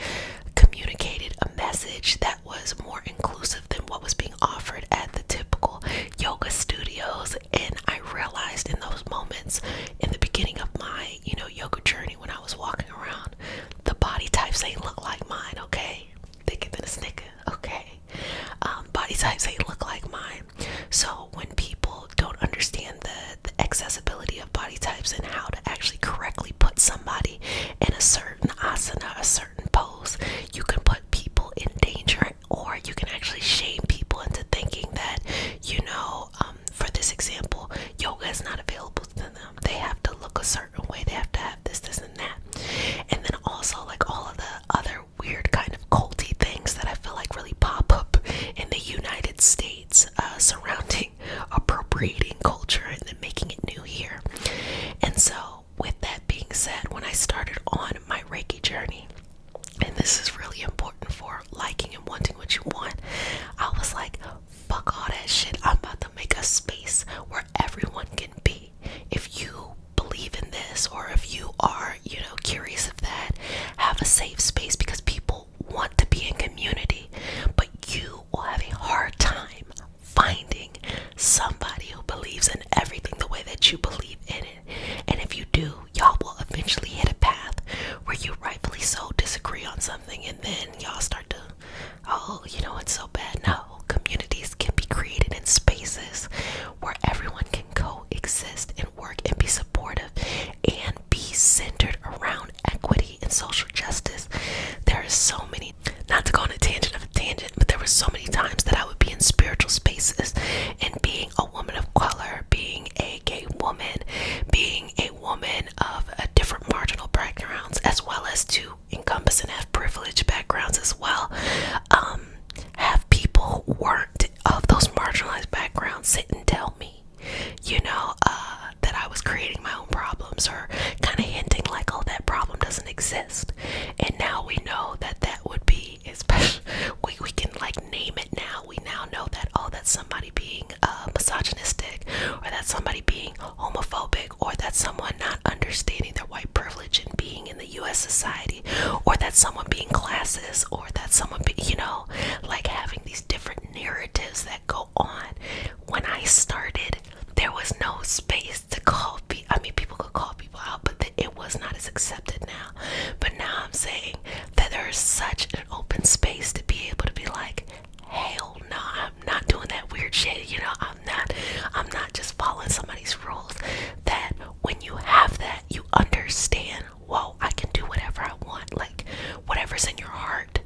communicated a message that was more inclusive than what was being offered at the typical yoga studios. And I realized in those moments, in the beginning of my yoga journey, when I was walking around, the body types ain't look like mine, okay? Thicker than a snicker, okay? Body types ain't look like mine. So when people don't understand the accessibility of body types and how to actually correctly put somebody in a certain asana, a certain pose, you can put people in danger, or you can actually shame people into thinking that, for this example, yoga is not available to them. They have to look a certain way. They have to have this, and that. And then also, like, all of the other weird kind of culty things that I feel like really pop up in the United States surrounding appropriating culture and then making it new here. And so, with that being said, when I started on my Reiki journey, and this is really important for liking and wanting what you want, I was like, fuck all that shit. I'm about to make a space where everyone can be. If you believe in this, or if you are, curious of that, have a safe space, because people want to be in community, but you will have a hard time finding somebody who believes in everything the way that you believe in it. And if you do, y'all will eventually hit a path where you rightfully so disagree on something, and then y'all start to, oh, it's so bad. No, communities can be created in spaces where everyone can coexist and work and be supportive and be centered around equity and social justice. There is so many, not to go on a tangent of a tangent, but there were so many times that I would be in spiritual spaces, and being a woman of color, being a gay woman, being a woman of a different marginal backgrounds, as well as to encompass and have privileged backgrounds as well, have people who weren't of those marginalized backgrounds sit and tell me, that I was creating my own problems, or kind of hinting like, oh, that problem doesn't exist. And now we know that that would be, especially, we can like name it now. We now know that, oh, that's somebody being misogynistic, or that's somebody being homophobic, or that's someone not understanding their white privilege and being in the U.S. society, or that's someone being classist, or that's someone like having these different narratives that go on. When I started, there was no space to call people. I mean, people could call people out, but it was not as accepted now. But now I'm saying that there is such an open space to be able to be like, hell no, I'm not doing that weird shit. I'm not just following somebody's rules. That when you have that, you understand, whoa, I can do whatever I want. Like, whatever's in your heart,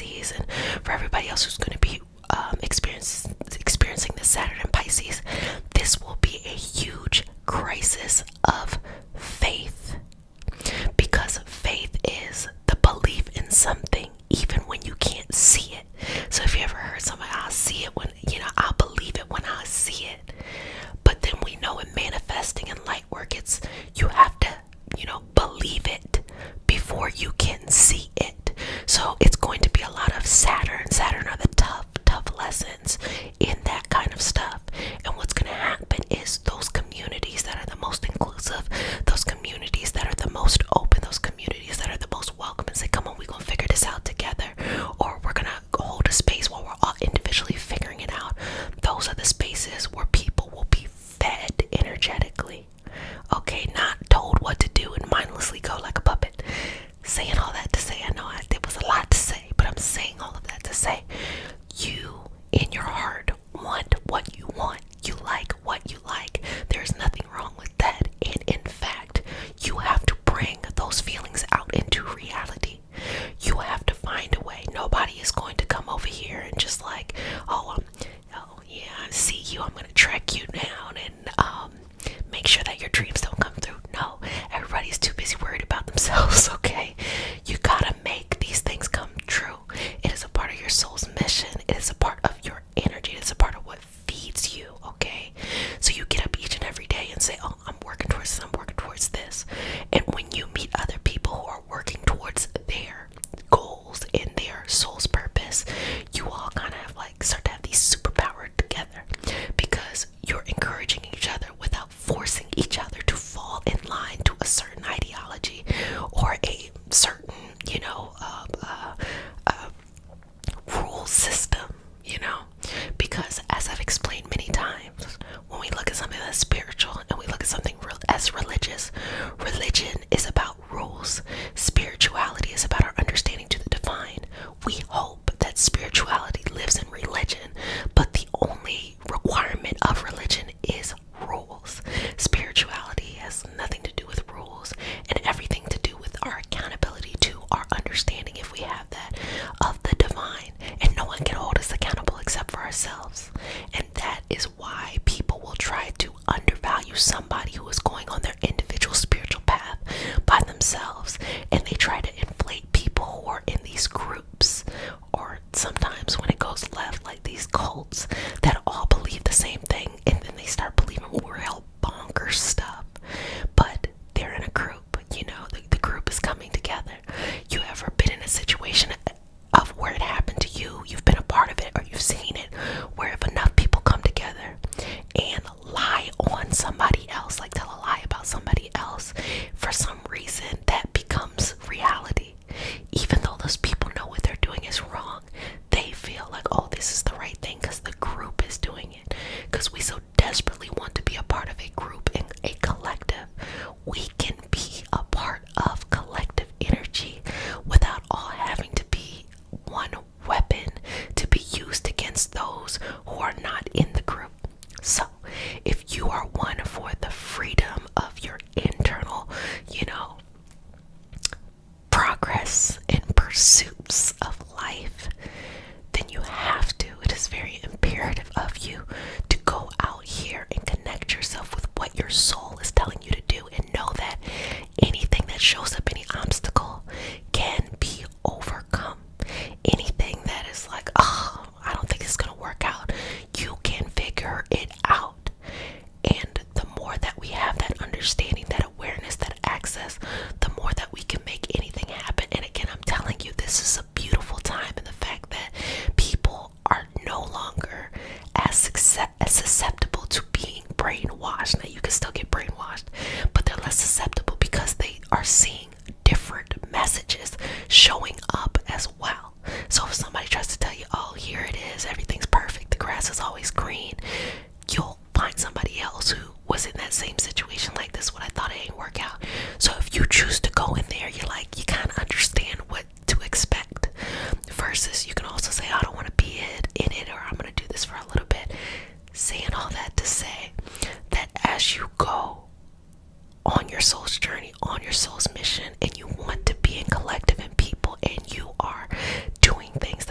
Pisces, and for everybody else who's going to be experiencing this Saturn in Pisces, this will be a huge crisis of faith, because faith is the belief in something even when you can't see it. So if you ever heard somebody, I'll see it when, I'll believe it when I see it. But then we know in manifesting and light work, you have to, believe it before you can see it. So it's going to be a lot of Saturn. Saturn are the tough lessons in that kind of stuff. And what's going to happen is those communities that are the most inclusive, those communities that are the most open, those communities that are the most welcome, and say, come on, we're going to figure this out together, or we're going to hold a space while we're all individually figuring it out. Those are the spaces where people will be fed energetically. Okay, not told what to do and mindlessly go like a puppet. Saying all that to say, I know there was a lot to say, but I'm saying all of that to say, you in your heart want what you want. You like what you like. There's nothing wrong with that. And in fact, you have to bring those feelings out into reality. You have to find a way. Nobody is going to come over here and just like, oh yeah, I see you. I'm going to track you down and make sure that your dreams don't come through. No, everybody's too busy worried about themselves, okay? You gotta make these things come true. It is a part of your soul's mission. It is a part of your energy. It's a part of what feeds you, okay? So you get up each and every day and say, oh, I'm working towards this, I'm working towards this. And when you meet other people who are working towards their goals and their soul's purpose, you all kind of like start to have these superpowers together, because you're encouraging each other without forcing each other to fall in line to a certain ideology or a certain, rule system, because as I've explained many times, when we look at something that's spiritual and we look at something as religious, religion is about rules. Spirituality is about our understanding to the divine. We hope that spirituality lives in religion, but the only requirement of religion is rules. Spirituality has nothing to do with rules and everything to do with our accountability to our understanding, if we have that, of the divine. And no one can hold us accountable except for ourselves. And that is why people will try to undervalue somebody who is going on their individual spiritual path by themselves. And they try to inflate people who are in these groups, or sometimes when it goes left, like these cults that all believe the same thing, and then they start believing real bonkers stuff. But they're in a group, the group is coming together. You ever been in a situation of where it happened to you, you've been a part of it, or you've seen it, where if enough people come together and lie on somebody else, like tell a lie about somebody else, for some reason that becomes reality. Even though those people know what they're doing is wrong, they feel like, oh, this is the right thing because the group is doing it. Because we so desperately want to be a part of a group and a collective. We can be a part of collective energy without all having to be one weapon to be used against those who are not in the group. So if you are one for the freedom of your internal, progress and pursuits of life, then you have to, it is very imperative of you to go out here and connect yourself with what your soul is telling you to do, and know that anything that shows up, any obstacle, can be overcome. Anything that is like, oh, I don't think it's going to work out, you can figure it out. And the more that we have that understanding, that awareness, that access, the more that we can make anything happen. And again, I'm telling you, this is a beautiful time in the fact that people are no longer as susceptible to being brainwashed. Now, you can still get brainwashed, but they're less susceptible because they are seeing different messages showing up as well. So if somebody tries to tell you, oh, here it is, everything's perfect, the grass is always green, you'll find somebody else who was in that same situation like, this what I thought, it ain't work out. So if you choose to go in there, you kind of understand what to expect, versus you can also say, I don't want to be in it, or I'm going to do this for a little bit. Saying all that to say that as you go on your soul's journey, on your soul's mission, and you want to be in collective and people, and you are doing things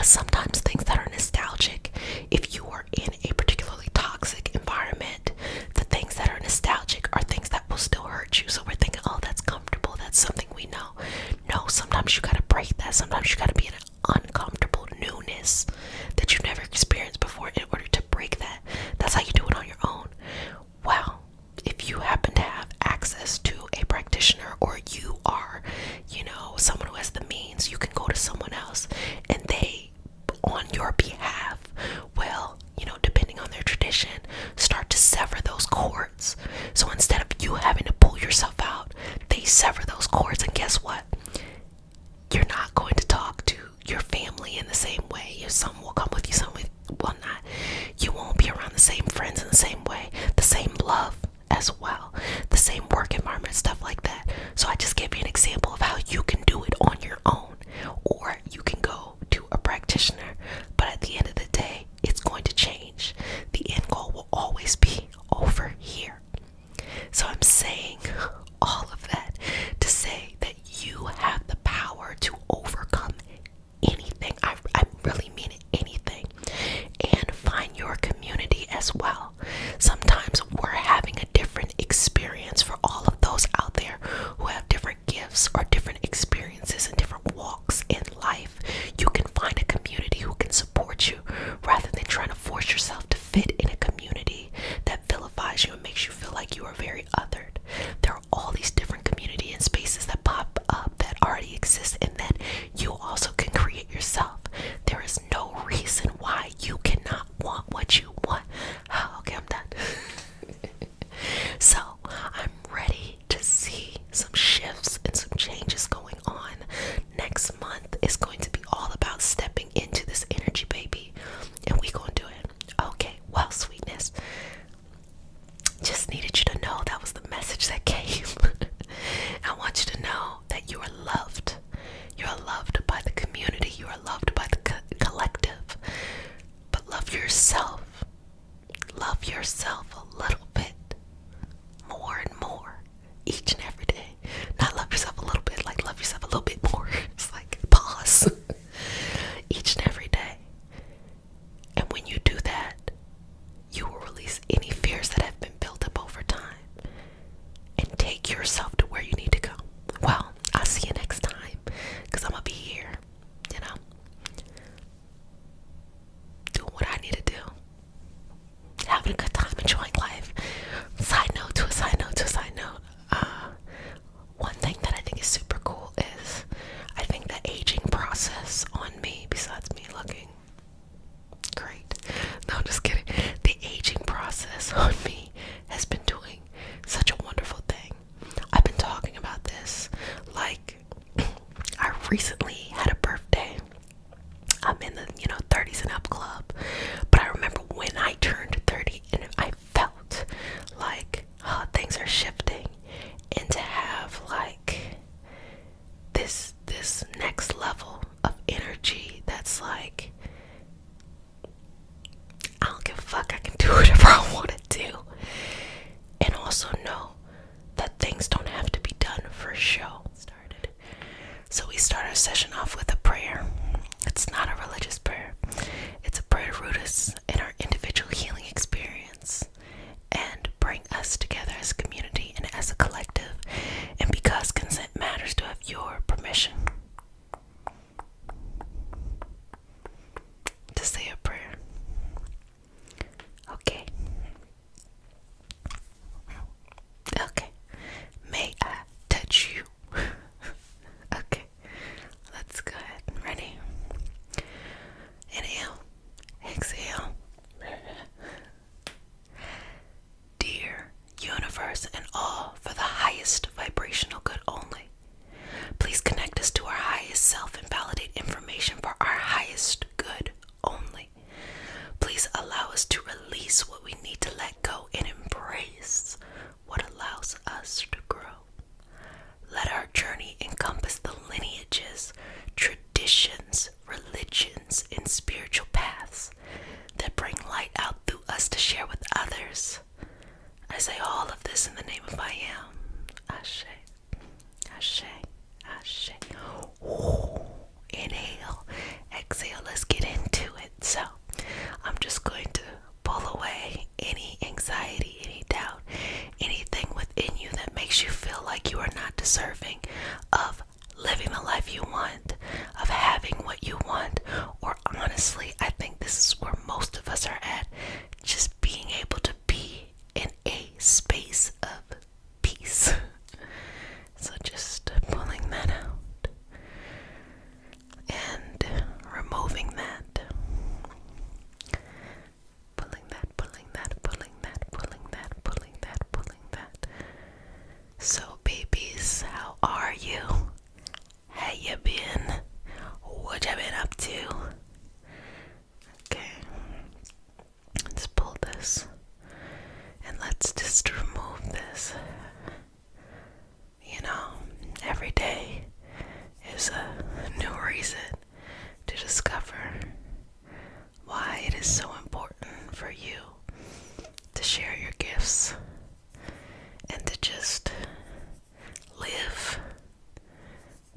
Because sometimes things that are nostalgic, if you are in a particularly toxic environment, the things that are nostalgic are things that will still hurt you. So we're thinking, oh, that's comfortable, that's something we know. No, sometimes you gotta break that. Sometimes you gotta be in an uncomfortable newness that you've never experienced before in order to break that. That's how you do it on your own. Well, if you happen to have access to a practitioner, or you are, someone who has the means, you can go to someone else and they, on your behalf, will, depending on their tradition, start to sever those cords. So instead of you having to pull yourself out, they sever those cords, and guess what? You're not going to talk to your family in the same way. Some will come with you, some will not. You won't be around the same friends in the same way, the same love as well, the same work environment, stuff like that. So I just gave you an example of how you can do it on your own, or you can go to a practitioner. But at the end of the day, it's going to change. The end goal will always be over here. So I'm saying all of that to say that you have the power to overcome anything. I really mean it, anything. And find your community as well. Sometimes we're having a different experience. For all of those out there who have different gifts or different experiences and different walks in life, you can find a community who can support you rather than trying to force yourself to fit in a community that vilifies you and makes you feel like you are very othered. There are all these different community and spaces that pop up that already exist and that you also can create yourself. There is no reason why you cannot want what you want. Okay, I'm done. So I'm ready to see some shifts and some changes going on. Next month is going to be all about stepping into this energy, baby, and we gonna do it. Okay, well, sweetness, just needed you to know that was the message that came. I want you to know that you are loved. You are loved by the community. You are loved by the collective. But love yourself. Love yourself a little bit more and more each and every day. Not love yourself a little bit, like love yourself a little bit more. It's like pause. Each and every day. And when you do that, you will release any fears that have been built up over time and take yourself to where you need to go. Well, I'll see you next time, because I'm going to be here, doing what I need to do. Having a good time, enjoying life. Side note to a side note to a side note. One thing that I think is super cool is I think the aging process on me, besides me looking great. No, I'm just kidding. The aging process on me has been doing such a wonderful thing. I've been talking about this. Like, I recently had a birthday. I'm in the 30s and up club, but I remember when I turned 30 and I felt like things are shifting, and to have like this next level of energy that's like, I don't give a fuck, I can do whatever I want to do, and also know that things don't have to be done for show. So we start our session off with a prayer. It's not a religious prayer. It's a prayer to root us just get into it. So I'm just going to pull away any anxiety, any doubt, anything within you that makes you feel like you are not deserving of living the life you want, of having what you want, or honestly, I think this is where most of us are at, just being able to be in a space of peace. So just pulling that out and removing that. Pulling that, pulling that, pulling that, pulling that, pulling that, pulling that. So babies, how are you? How you been? What you been up to? Okay. Let's pull this. And let's just remove this. You know, every day is a new reason to discover why it is so important for you to share your gifts and to just live,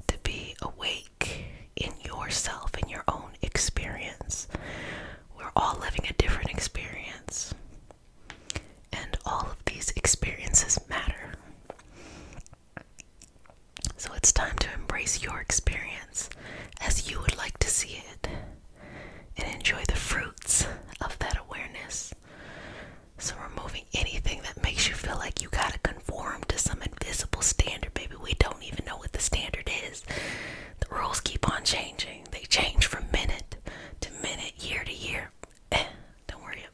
to be awake in yourself, in your own experience. We're all living a different experience, and all of these experiences matter. So it's time to embrace your experience as you would like to see it and enjoy the fruits of that awareness. So removing anything that makes you feel like you gotta conform to some invisible standard, baby. We don't even know what the standard is. The rules keep on changing. They change from minute to minute, year to year. Don't worry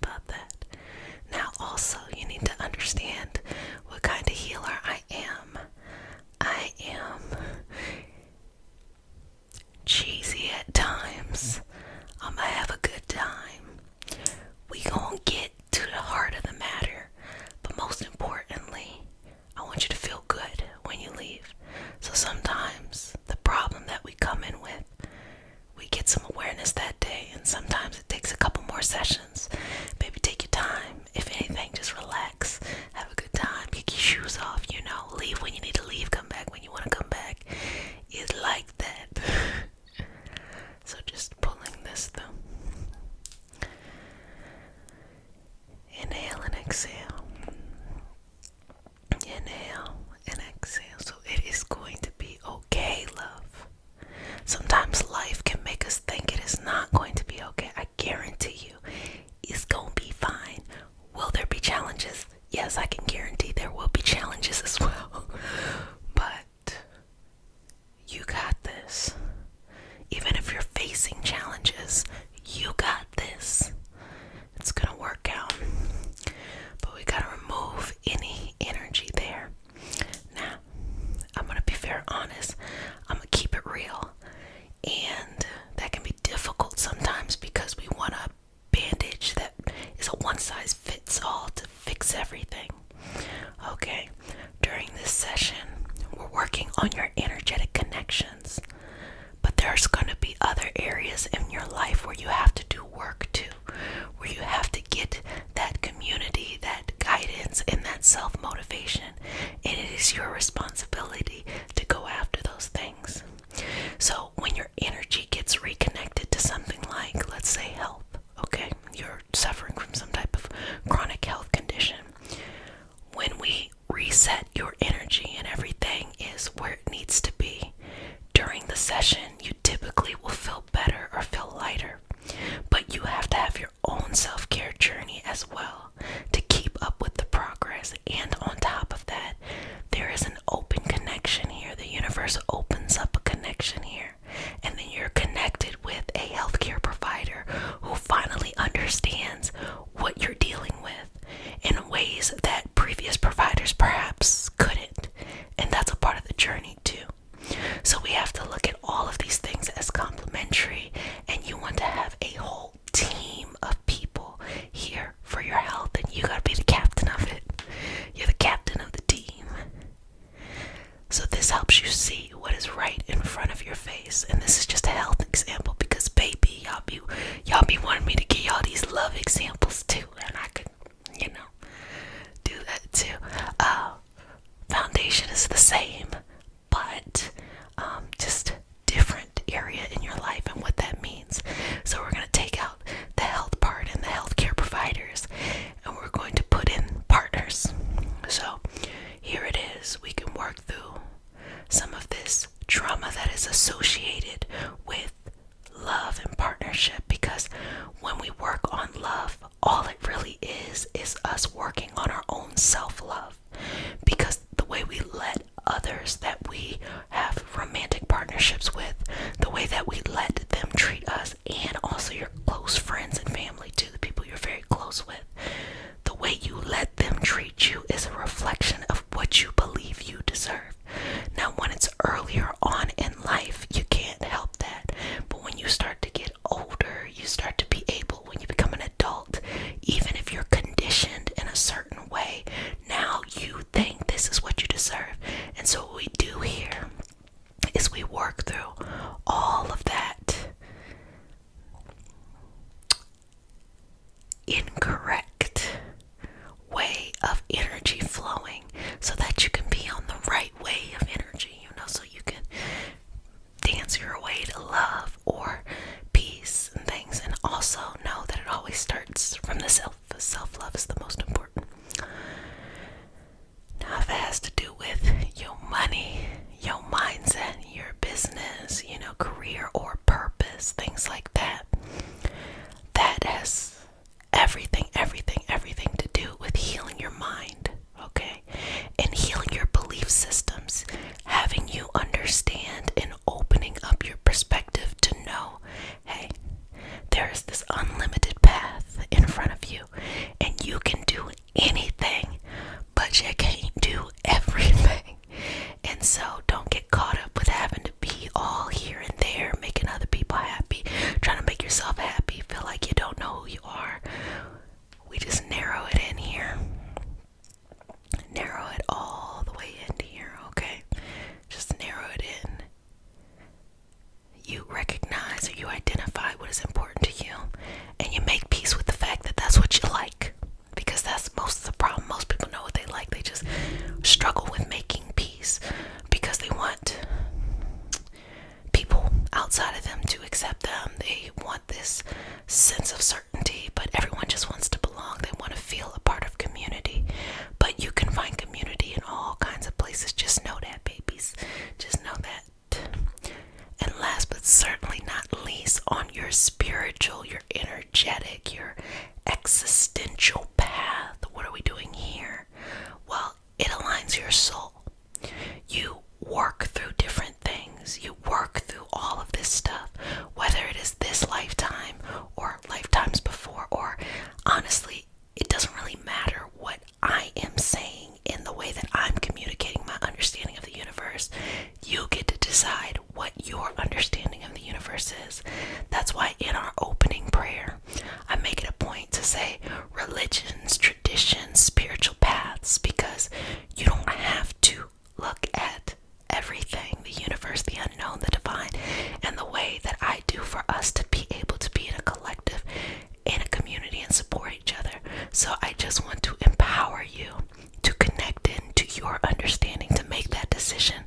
when we work on love, all it really is us working on our own self-love. Because the way we let others that we have romantic partnerships with, the way that we let them treat us, and also your close friends and family too, the people you're very close with, the way you let them treat you is a reflection of what you believe you deserve. Now, when it's earlier on in life, you can't help that. But when you start to get older, you start to be able, when you become an adult, even if you're conditioned in a certain way, now you think this is what you deserve. And so what we do here is we work through all of that incorrect way of energy flowing so that you can be on the right way of energy, so you can dance your way to love or peace and things. And also know that it always starts from the self. Self-love is the most important. Now, if it has to do with your money, your mindset, your business, career or purpose, things like that, that has everything to do with healing your mind, okay? And healing your belief systems, having you understand and opening up your perspective to know, hey, there is this unlimited path in front of you, and you can do anything, but you can't do everything. And so don't get caught up with having to be all here and there, making other people happy, trying to make yourself happy, feel like you don't know who you are. We just narrow it in here. Narrow it all the way into here, okay? Just narrow it in. You recognize or you identify what is important to you, and you make peace with the fact that that's what you like. Because that's most of the problem. Most people know what they like. They just struggle with making peace because they want people outside of them to accept them. They want this sense of certainty, but everyone just wants to belong. They want to feel a part of community. But you can find community in all kinds of places. Just know that, babies. Just know that. And last but certainly not least, on your spiritual, your energetic, your existential path, what are we doing here? Well, it aligns your soul. You work through different things. You work through all of this stuff, whether it is this lifetime or lifetimes before, or honestly, it doesn't really matter what I am saying in the way that I'm communicating my understanding of the universe. You get to decide what your understanding of the universe is. That's why in our opening prayer, I make it a point to say religions, traditions, spiritual paths, because you don't have to look at everything, the universe, the unknown, the divine, and the way that I do for us to be able to be in a collective, in a community, and support each other. So I just want to empower you to connect into your understanding, to make that decision,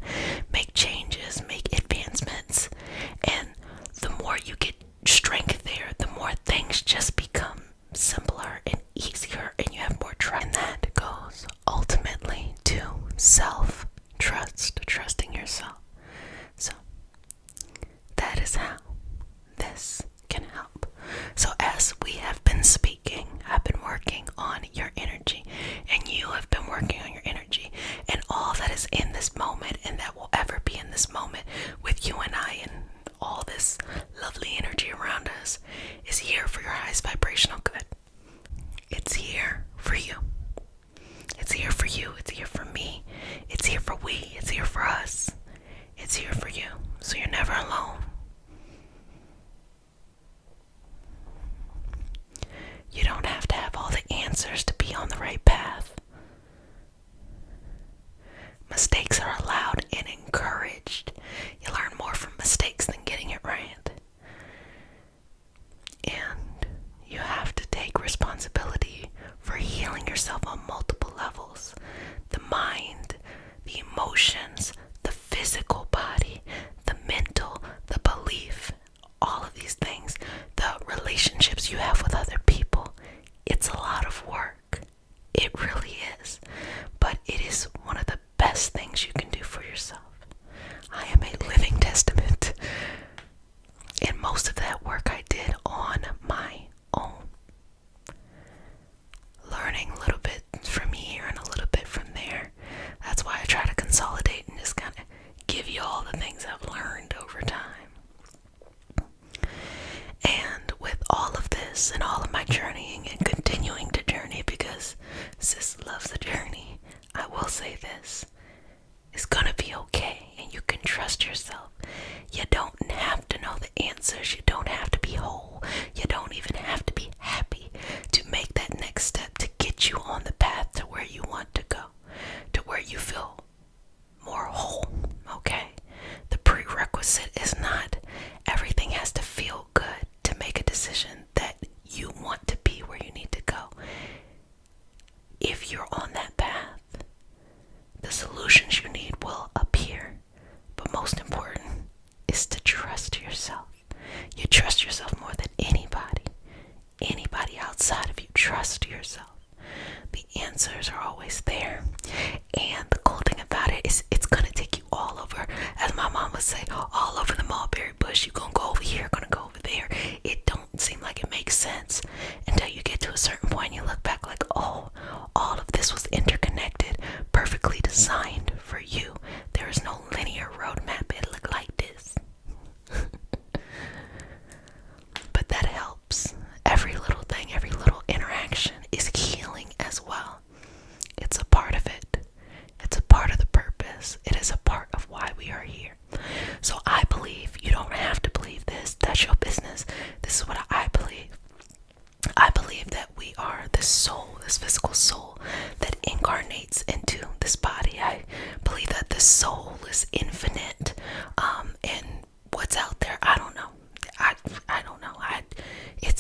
make changes, make advancements. And the more you get strength there, the more things just become simpler and easier, and you have more trust. And that goes ultimately to self-trust, trusting yourself. So that is how this can help. So as we have been speaking, I've been working on your energy, and you have been working on your energy, and all that is in this moment and that will ever be in this moment with you and I and all this lovely energy around us is here for your highest vibrational good. It's here for you. It's here for you. It's here for me. It's here for we. It's here for us. It's here for you. So you're never alone. You don't have to have all the answers to be on the right path. Mistakes are allowed and encouraged. You learn more from mistakes than getting it right. And you have to take responsibility for healing yourself on multiple levels. The mind, the emotions, the physical body, the mental, the belief, all of these things, the relationships you have with other people. It's a lot of work. It really is. But it is one of the best things you can do for yourself. I am a living testament. And most of that work I did on my this and all of my journeying and continuing to journey, because sis loves the journey, I will say this: it's gonna be okay, and you can trust yourself. You don't have to know the answers. You don't have to be whole. You don't even have to be happy to make that next step to get you on the path to where you want to go, to where you feel more whole, okay? The prerequisite is not everything has to feel good to make a decision that you want to be where you need to go. If you're on that path, the solutions you need will appear. But most important is to trust yourself. You trust yourself more than anybody outside of you. Trust yourself. The answers are always there. And the cool thing about it is it's going to take you all over, as my mom would say, all over the mulberry bush. You're going to go over here, going to go over there. It don't seem like it makes sense until you get to a certain point and you look back like, oh, all of this was interconnected, perfectly designed for you. There is no linear roadmap. It looked like this. But that helps. Every little thing, every little interaction is healing as well. It's a part of it. It's a part of the purpose. It is a part of why we are here. So I believe, you don't have to believe this. That's your business. This is what I believe. I believe that we are this soul, this physical soul that incarnates into this body. I believe that this soul is infinite. And what's out there, I don't know. I don't know.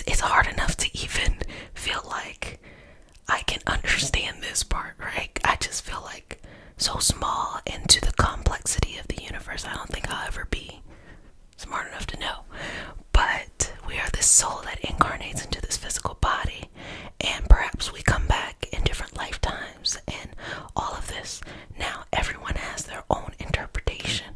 It's hard enough to even feel like I can understand this part, right? I just feel like so small into the complexity of the universe. I don't think I'll ever be smart enough to know. But we are this soul that incarnates into this physical body, and perhaps we come back in different lifetimes and all of this. Now, everyone has their own interpretation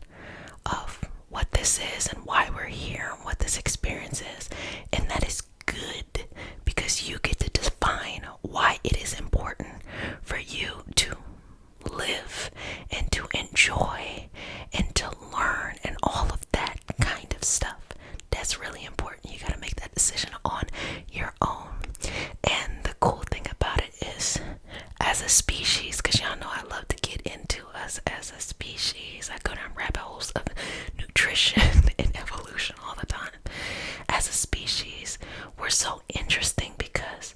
of what this is and why we're here and what this experience is, and that is good, because you get to define why it is important for you to live and to enjoy and to learn and all of that kind of stuff. That's really important. You got to make that decision on your own. And the cool thing about it is, as a species, because y'all know I love to get into us as a species. I go down rabbit holes of nutrition and evolution all the time. As a species, we're so interesting because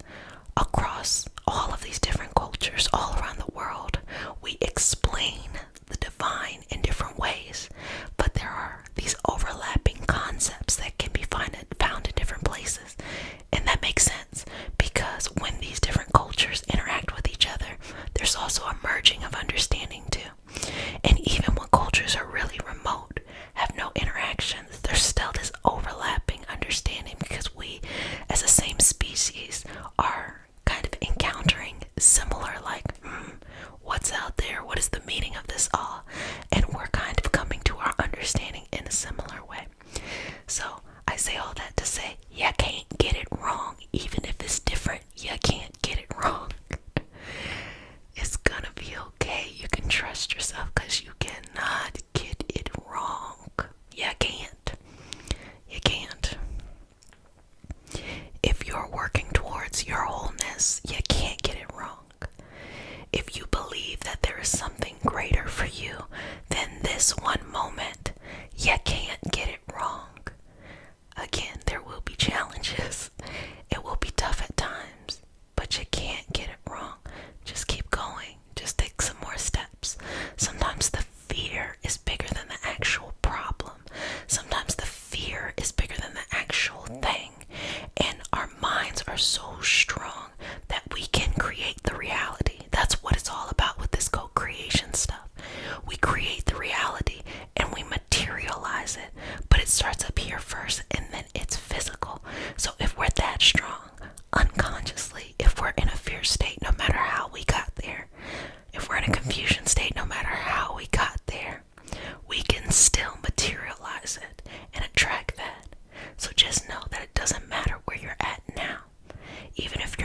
across all of these different cultures all around the world, we explain the divine in different ways, but there are these overlapping concepts that can be found in different places. And that makes sense, because when these different cultures interact with each other, there's also a merging of understanding too. And even when cultures are really remote, have no interactions, there's still this overlapping understanding, because we as the same species are kind of encountering similar, like, what's out there? What is the meaning of this all? And we're kind of coming to our understanding in a similar way. So I say all that to say, you can't get it wrong. Even if it's different, you can't get it wrong. It's gonna be okay. You can trust yourself, because you cannot get it wrong. You can't. You can't. If you're working towards your wholeness, you can't get it wrong. If you believe that there is something greater for you than this one moment, you can't get it wrong. Again, there will be challenges. It will be tough at times, but you can't get it wrong. Just keep going. Just take some more steps. Sometimes the fear is bigger than the actual problem. Sometimes the fear is bigger than the actual thing. And our minds are so strong that we can create the reality. That's what it's all about with this co-creation stuff. We create the reality and we materialize it, but it starts up here first and then it's physical. So if we're that strong, unconsciously, if we're in a fear state, no matter how we got there, if we're in a confusion state, no matter how we got there, we can still materialize it and attract that. So just know that it doesn't matter where you're at now. Even if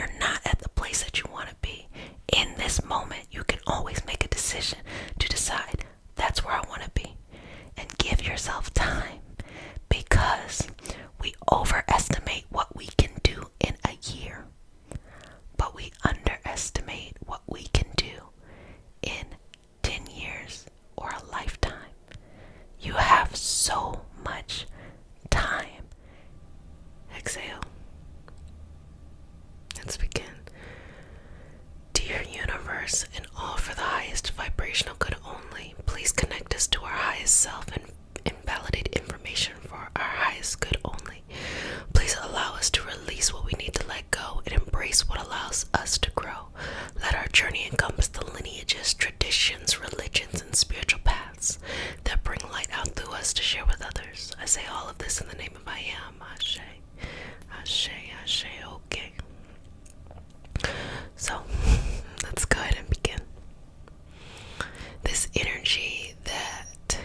universe, and all for the highest vibrational good only, please connect us to our highest self and invalidate information for our highest good only. Please allow us to release what we need to let go and embrace what allows us to grow. Let our journey encompass the lineages, traditions, religions, and spiritual paths that bring light out through us to share with others. I say all of this in the name of I am. Ashe. Ashe, Ashe, okay. So, let's go ahead and begin. This energy that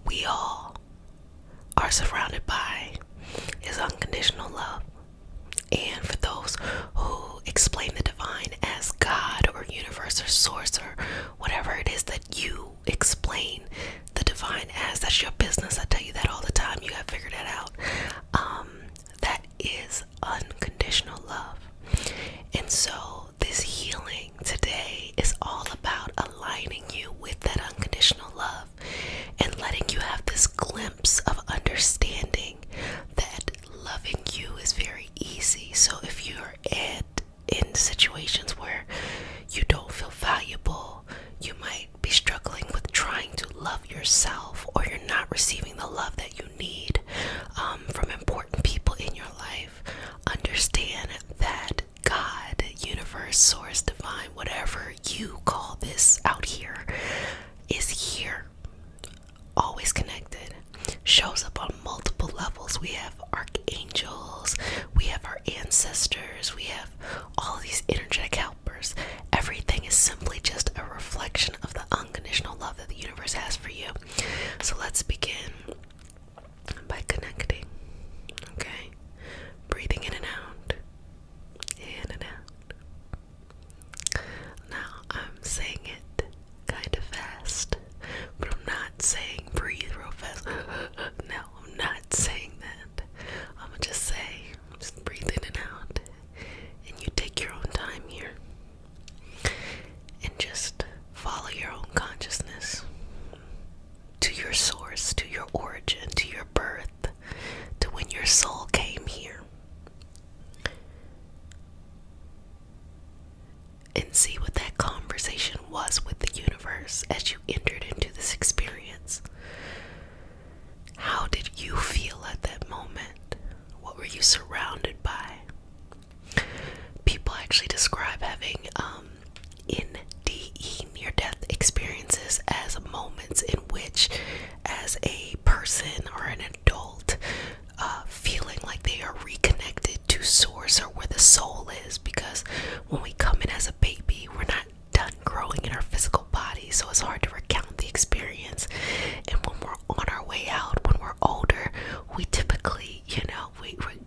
we all are surrounded by is unconditional love. And for those who explain the divine as God or universe or source or whatever it is that you explain the divine as, that's your business. I tell you that all the time. You gotta figure that out. That is unconditional love. And so this healing today is all about aligning you with that unconditional love and letting you have this glimpse of understanding that loving you is very easy. So if you're in situations where you don't feel valuable, you might be struggling with trying to love yourself, or you're not receiving the love that you need from important people in your life, understand that God, universe, source, divine, whatever you call this out here, is here, always connected, shows up on multiple levels. We have archangels, we have our ancestors, we have all of these energetic helpers. Everything is simply just a reflection of the unconditional love that the universe has for you. So let's begin by connecting. Okay, breathing in and out, in and out. Now I'm saying it kind of fast, but I'm not saying breathe real fast. No, I'm not saying that. I'm gonna just say, just breathe in and out, and you take your own time here, and just follow your own consciousness to your source, to your origin, to your birth, to when your soul came here. And see what that conversation was with the universe as you entered into this experience. How did you feel at that moment? What were you surrounded by? People actually describe having NDE, near-death experiences, as moments in which, as a person or an adult, feeling like they are reconnected to source or where the soul is, because when we come in as a baby, we're not done growing in our physical body, so it's hard to recount the experience. And when we're on our way out, when we're older, we typically,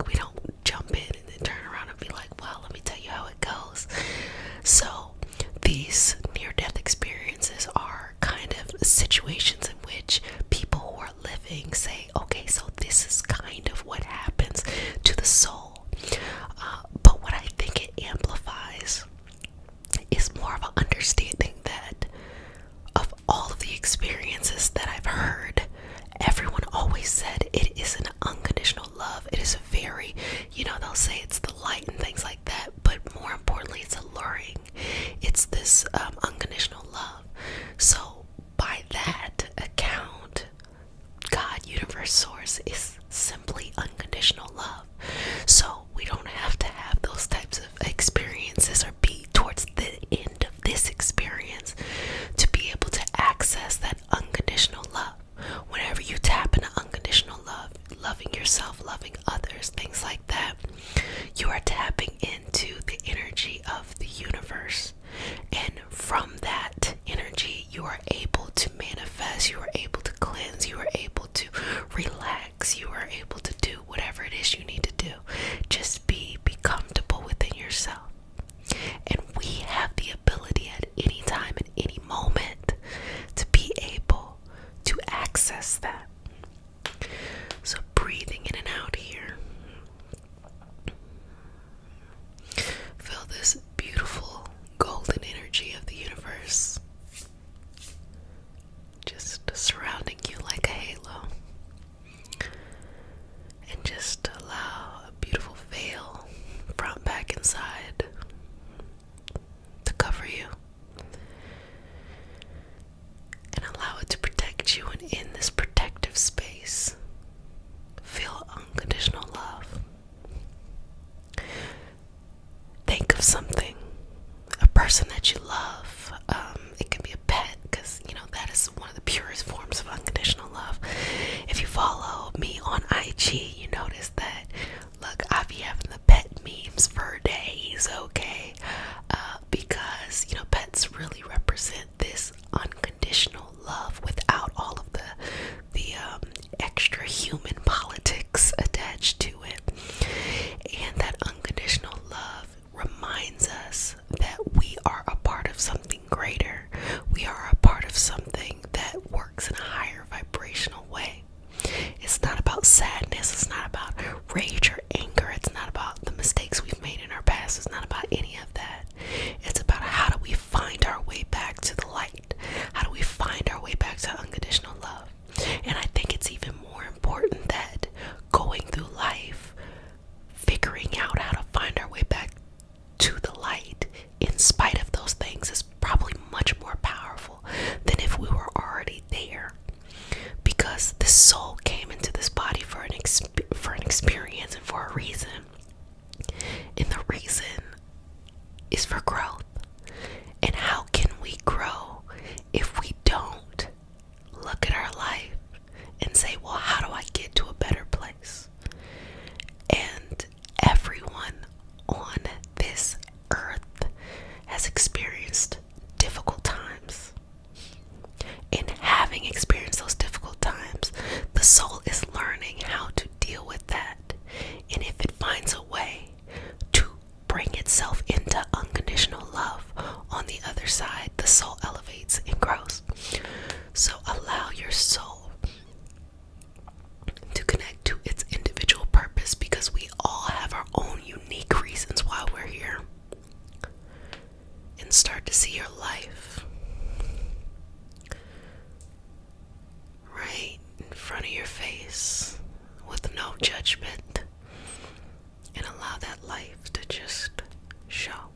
we don't jump in and then turn around and be like, well, let me tell you how it goes. So these near-death experiences are kind of situations in which people who are living say, okay, so this is kind of what happens to the soul. But what I think it amplifies is more of an understanding that of all of the experiences that I've heard, everyone always said it is an unconditional love. It is very, they'll say it's the light and things like that, but more importantly, it's alluring. It's this unconditional love. So by that account, God, universe, source is simply unconditional love. So we don't have to have those types of experiences or be towards the end of this experience to be able to access that unconditional love. Whenever you tap into unconditional love, loving yourself, loving others, things like that, you are tapping into of something, a person that you love. It can be a pet, because that is one of the purest forms of unconditional love. If you follow me on IG, you notice that, look, I be having the pet memes for days, okay? Because pets really represent this unconditional love without all of the extra human politics attached to it. And that unconditional love reminds us that we are a part of something greater. We are a part of something that works in a higher vibrational way. It's not about sadness. It's not about rage or anger. It's not about the mistakes we've made in our past. It's not about any of that. It's about how do we find our way back to the light? How do we find our way back to unconditional love? And I think it's even more important that going through life, figuring out how to find our way back to the light in spite of those things is probably much more powerful than if we were already there. Because the soul came into this body for an experience and for a reason. And the reason is for growth. And how can we grow if we don't look at our life and say, well, how do I get to a better place? And everyone on this earth has experienced difficult times. And having experienced those difficult times, the soul is learning how to deal with that. And if it finds a way to bring itself into unconditional love on the other side, the soul elevates and grows. So allow your soul to connect to its individual purpose, because we all have our own unique reasons why we're here. And start to see your life right in front of your face with no judgment, and allow that life to just show.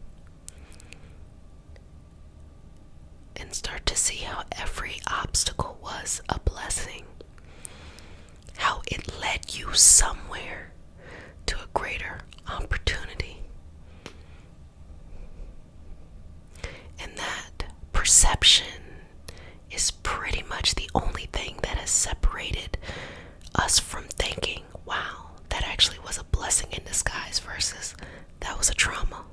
And start to see how every obstacle was a blessing, how it led you somewhere to a greater opportunity. And that perception is pretty much the only thing that has separated us from thinking, wow, that actually was a blessing in disguise versus that was a trauma.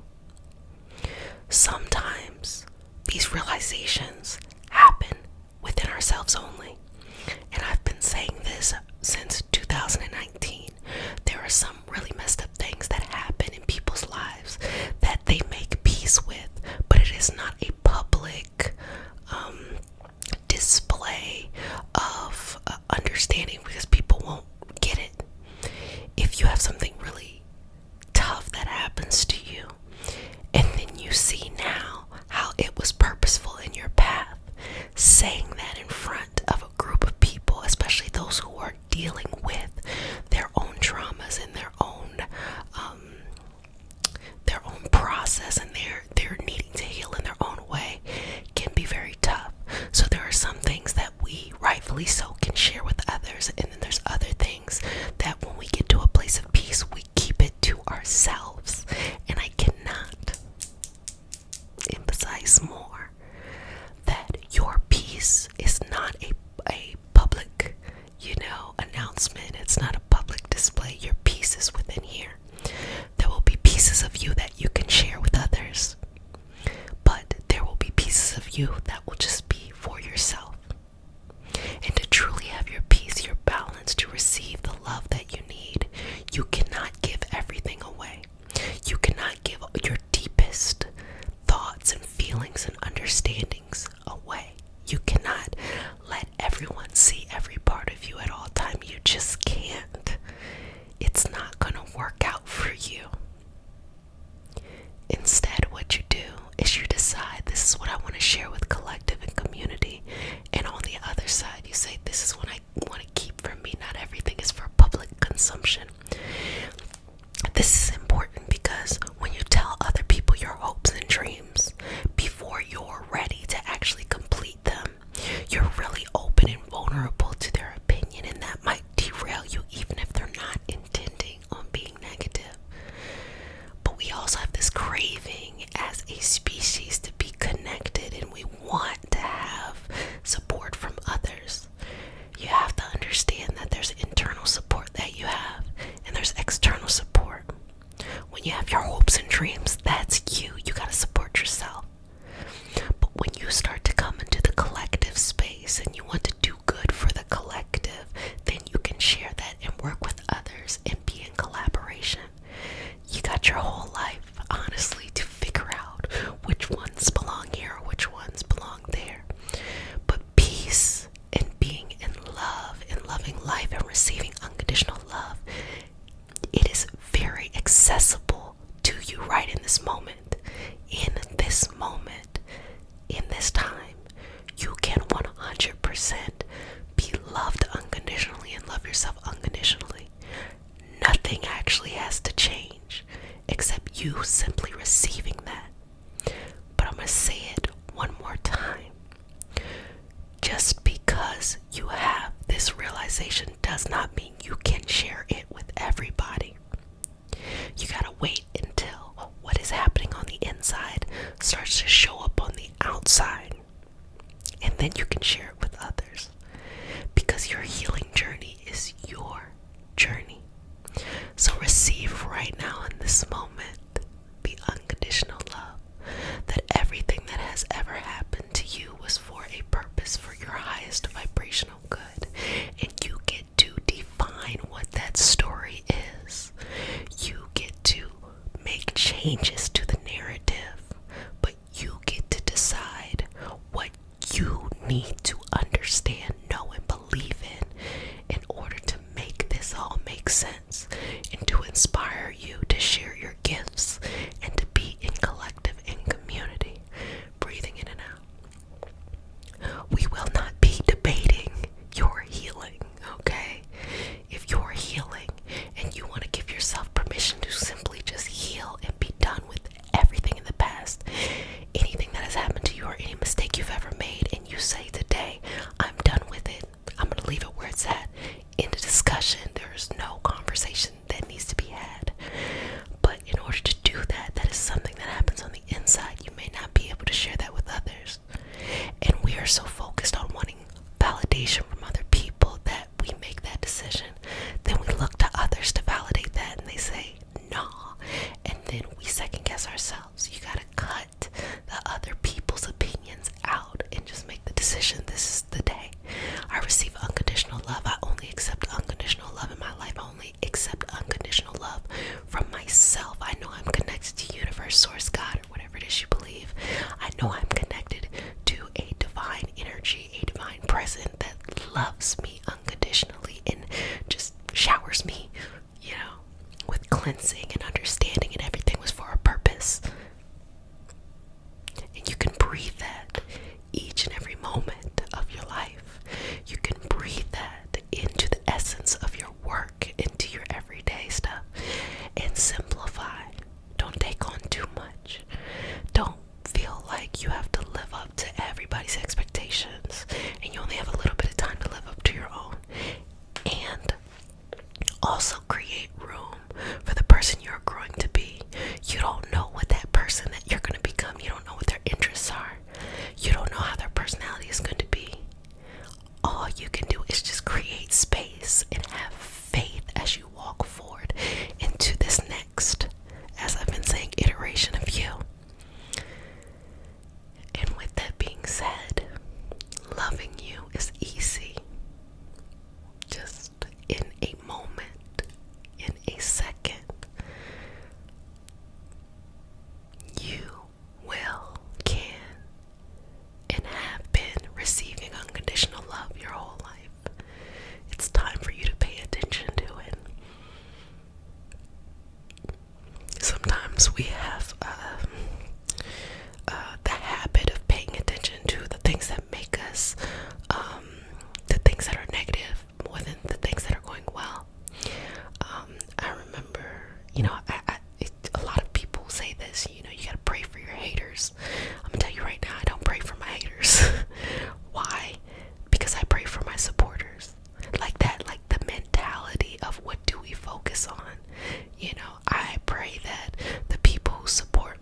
Sometimes these realizations happen within ourselves only. And I've been saying this since 2019. There are some really messed up things that happen in people's lives that they make peace with, but it is not a public display of understanding, because people won't get it. If you have something really tough that happens to you, and then you see now how it was purposeful in your path, saying that in front of a group of people, especially those who are dealing with their own traumas and their own process, and they're needing to heal in their own way, can be very tough. So there are some things that we rightfully so can share with others, and then there's other things that when we get to a place of peace, we keep it to ourselves. And I cannot emphasize more that your peace is not a public, announcement. It's not a public display. Your peace is within here. There will be pieces of you that you can share with others, but there will be pieces of you that will just be for yourself. And to truly have your peace, your balance, to receive the love that you need, you cannot give everything away. You cannot give your deepest thoughts and feelings and understandings away. You cannot let everyone see every part of you at all time. You just can't. It's not going to work out for you. Instead, what you do is you decide, this is what I want to share with collective. have your hopes and dreams. That's you. You gotta support yourself. But when you start to come into the collective space and you want to do good for the collective, then you can share that and work with others and be in collaboration. You got your whole life, honestly, to figure out which ones belong here or which ones belong there. But peace and being in love and loving life and receiving unconditional love, it is very accessible to you right in this moment. In this moment, in this time, you can 100% be loved unconditionally and love yourself unconditionally. Nothing actually has to change except you simply receiving that. But I'm going to say it one more time. Just because you have this realization does not mean you can share it with everybody. You gotta wait until what is happening on the inside starts to show up on the outside, and then you can share it with others, because your healing journey is your journey. So receive right now in this moment the unconditional love, that everything that has ever happened to you was for a purpose, for your highest vibrational good, and you get to define what that story is. You get to make changes to the narrative, but you get to decide what you need to understand, know, and believe in order to make this all make sense, and to inspire you to share your gifts and to be in collective and community. Breathing in and out. We will not be debating your healing, okay? If you're healing and you want to give yourself permission to simply just heal and be done with everything in the past, anything that has happened to you or any mistake you've ever made, and you say today, I'm done with it, I'm going to leave it where it's at. In the discussion, there's no conversation that needs to be had. But in order to do that, that is something that happens on the inside. You may not be able to share that with others. And we are so focused on wanting validation from other people that we make that decision. Then we look to others to validate that, and they say, nah. And then we second guess ourselves. You gotta cut the other people's opinions out and just make the decision. This is the day I receive unconditional love. I only accept unconditional love in my life. I only accept unconditional love from myself. I know I'm connected to universe, source, God, or whatever it is you believe. I know I'm connected to a divine energy, a divine presence that loves me unconditionally and just showers me, with cleansing and understanding, and everything was for a purpose. And you can breathe that each and every moment of your life. You can breathe that into the essence of your work, into your everyday stuff, and simplify. Don't take on too much. Don't feel like you have to live up to everybody's expectations, and you only have a little bit of time to live up to your own. And also create room for the person you're growing to be. You don't know what that person that you're going to become, you don't know what their interests are. You don't know how their personality is going to be. All you can do is just create space and have faith as you walk forward into this next, as I've been saying, iteration of you. And with that being said, loving you is easy. Just in a moment, in a second, you will, can, and have been receiving unconditional love your whole life. It's time for you to pay attention to it. Sometimes we have the habit of paying attention to the things that make us, the things that are negative more than the things that are going well. I remember, a lot of people say this, you gotta pray for your haters. I'm gonna tell you right now, I don't pray for my haters. Why? Because I pray for my supporters. Like that, like the mentality of what do we focus on? I pray that the people who support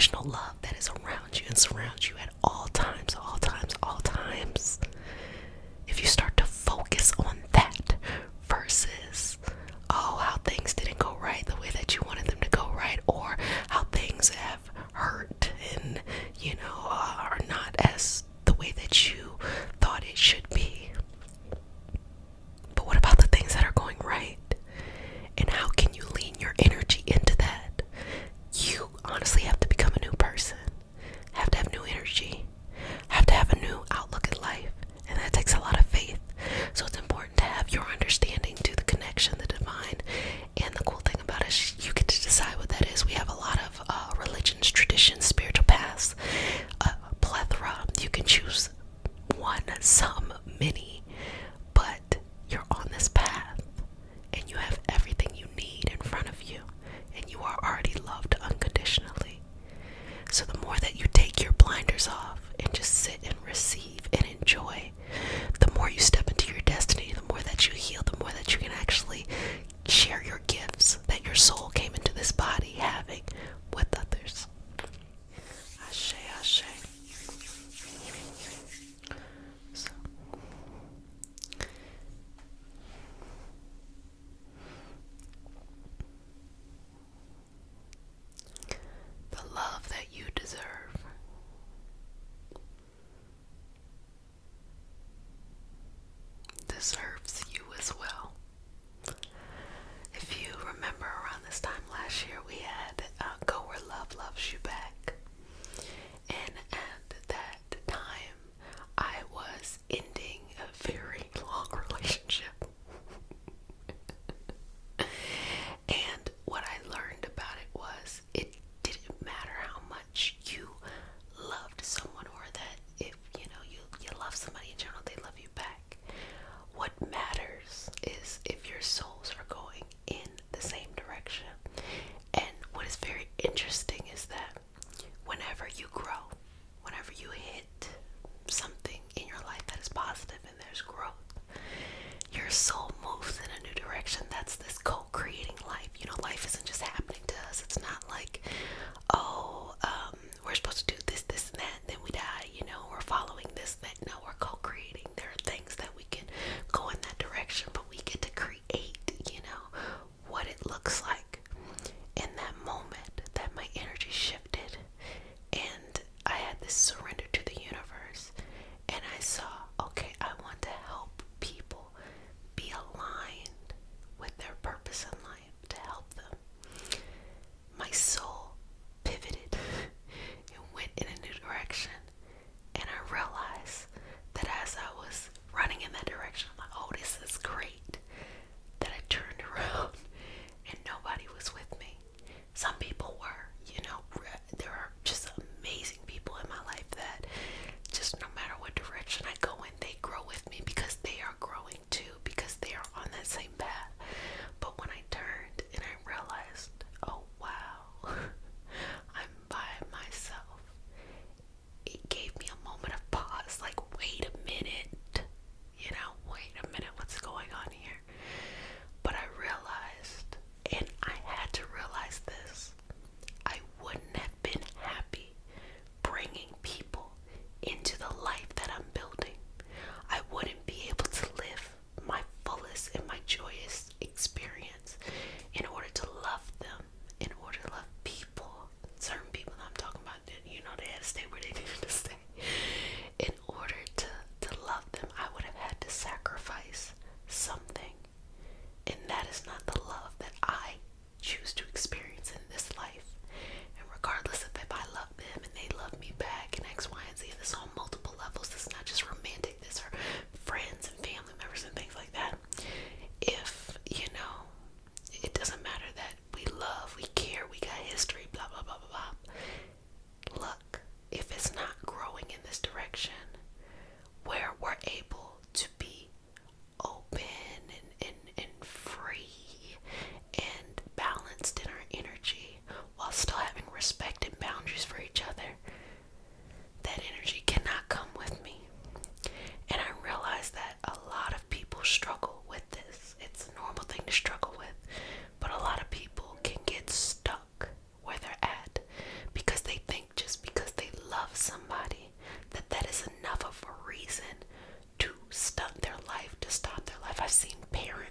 unconditional love that is around you and surrounds you at all times, all times, all times. If you start to focus on that versus, oh, how things didn't go right the way that you wanted them to go right, or how things have hurt and, are not as the way that you thought it should be. But what about the things that are going right? And how can you lean your energy into that? You honestly have to become a new person, have to have new energy, have to have a new outlook at life, and that takes a lot of faith. So it's important to have your understanding to the connection, the divine, and the cool thing about it is you get to decide what that is. We have a lot of religions, traditions, spiritual paths, a plethora. You can choose one, some, many, but you're on this path and you have everything you need in front of you, and you are already loved unconditionally. So the more that you take your blinders off and just sit and receive and enjoy, the more you step into your destiny, the more that you heal, the more that you can actually share your gifts that your soul came into this body having with others. Ashe, ashe. So, the love that you deserve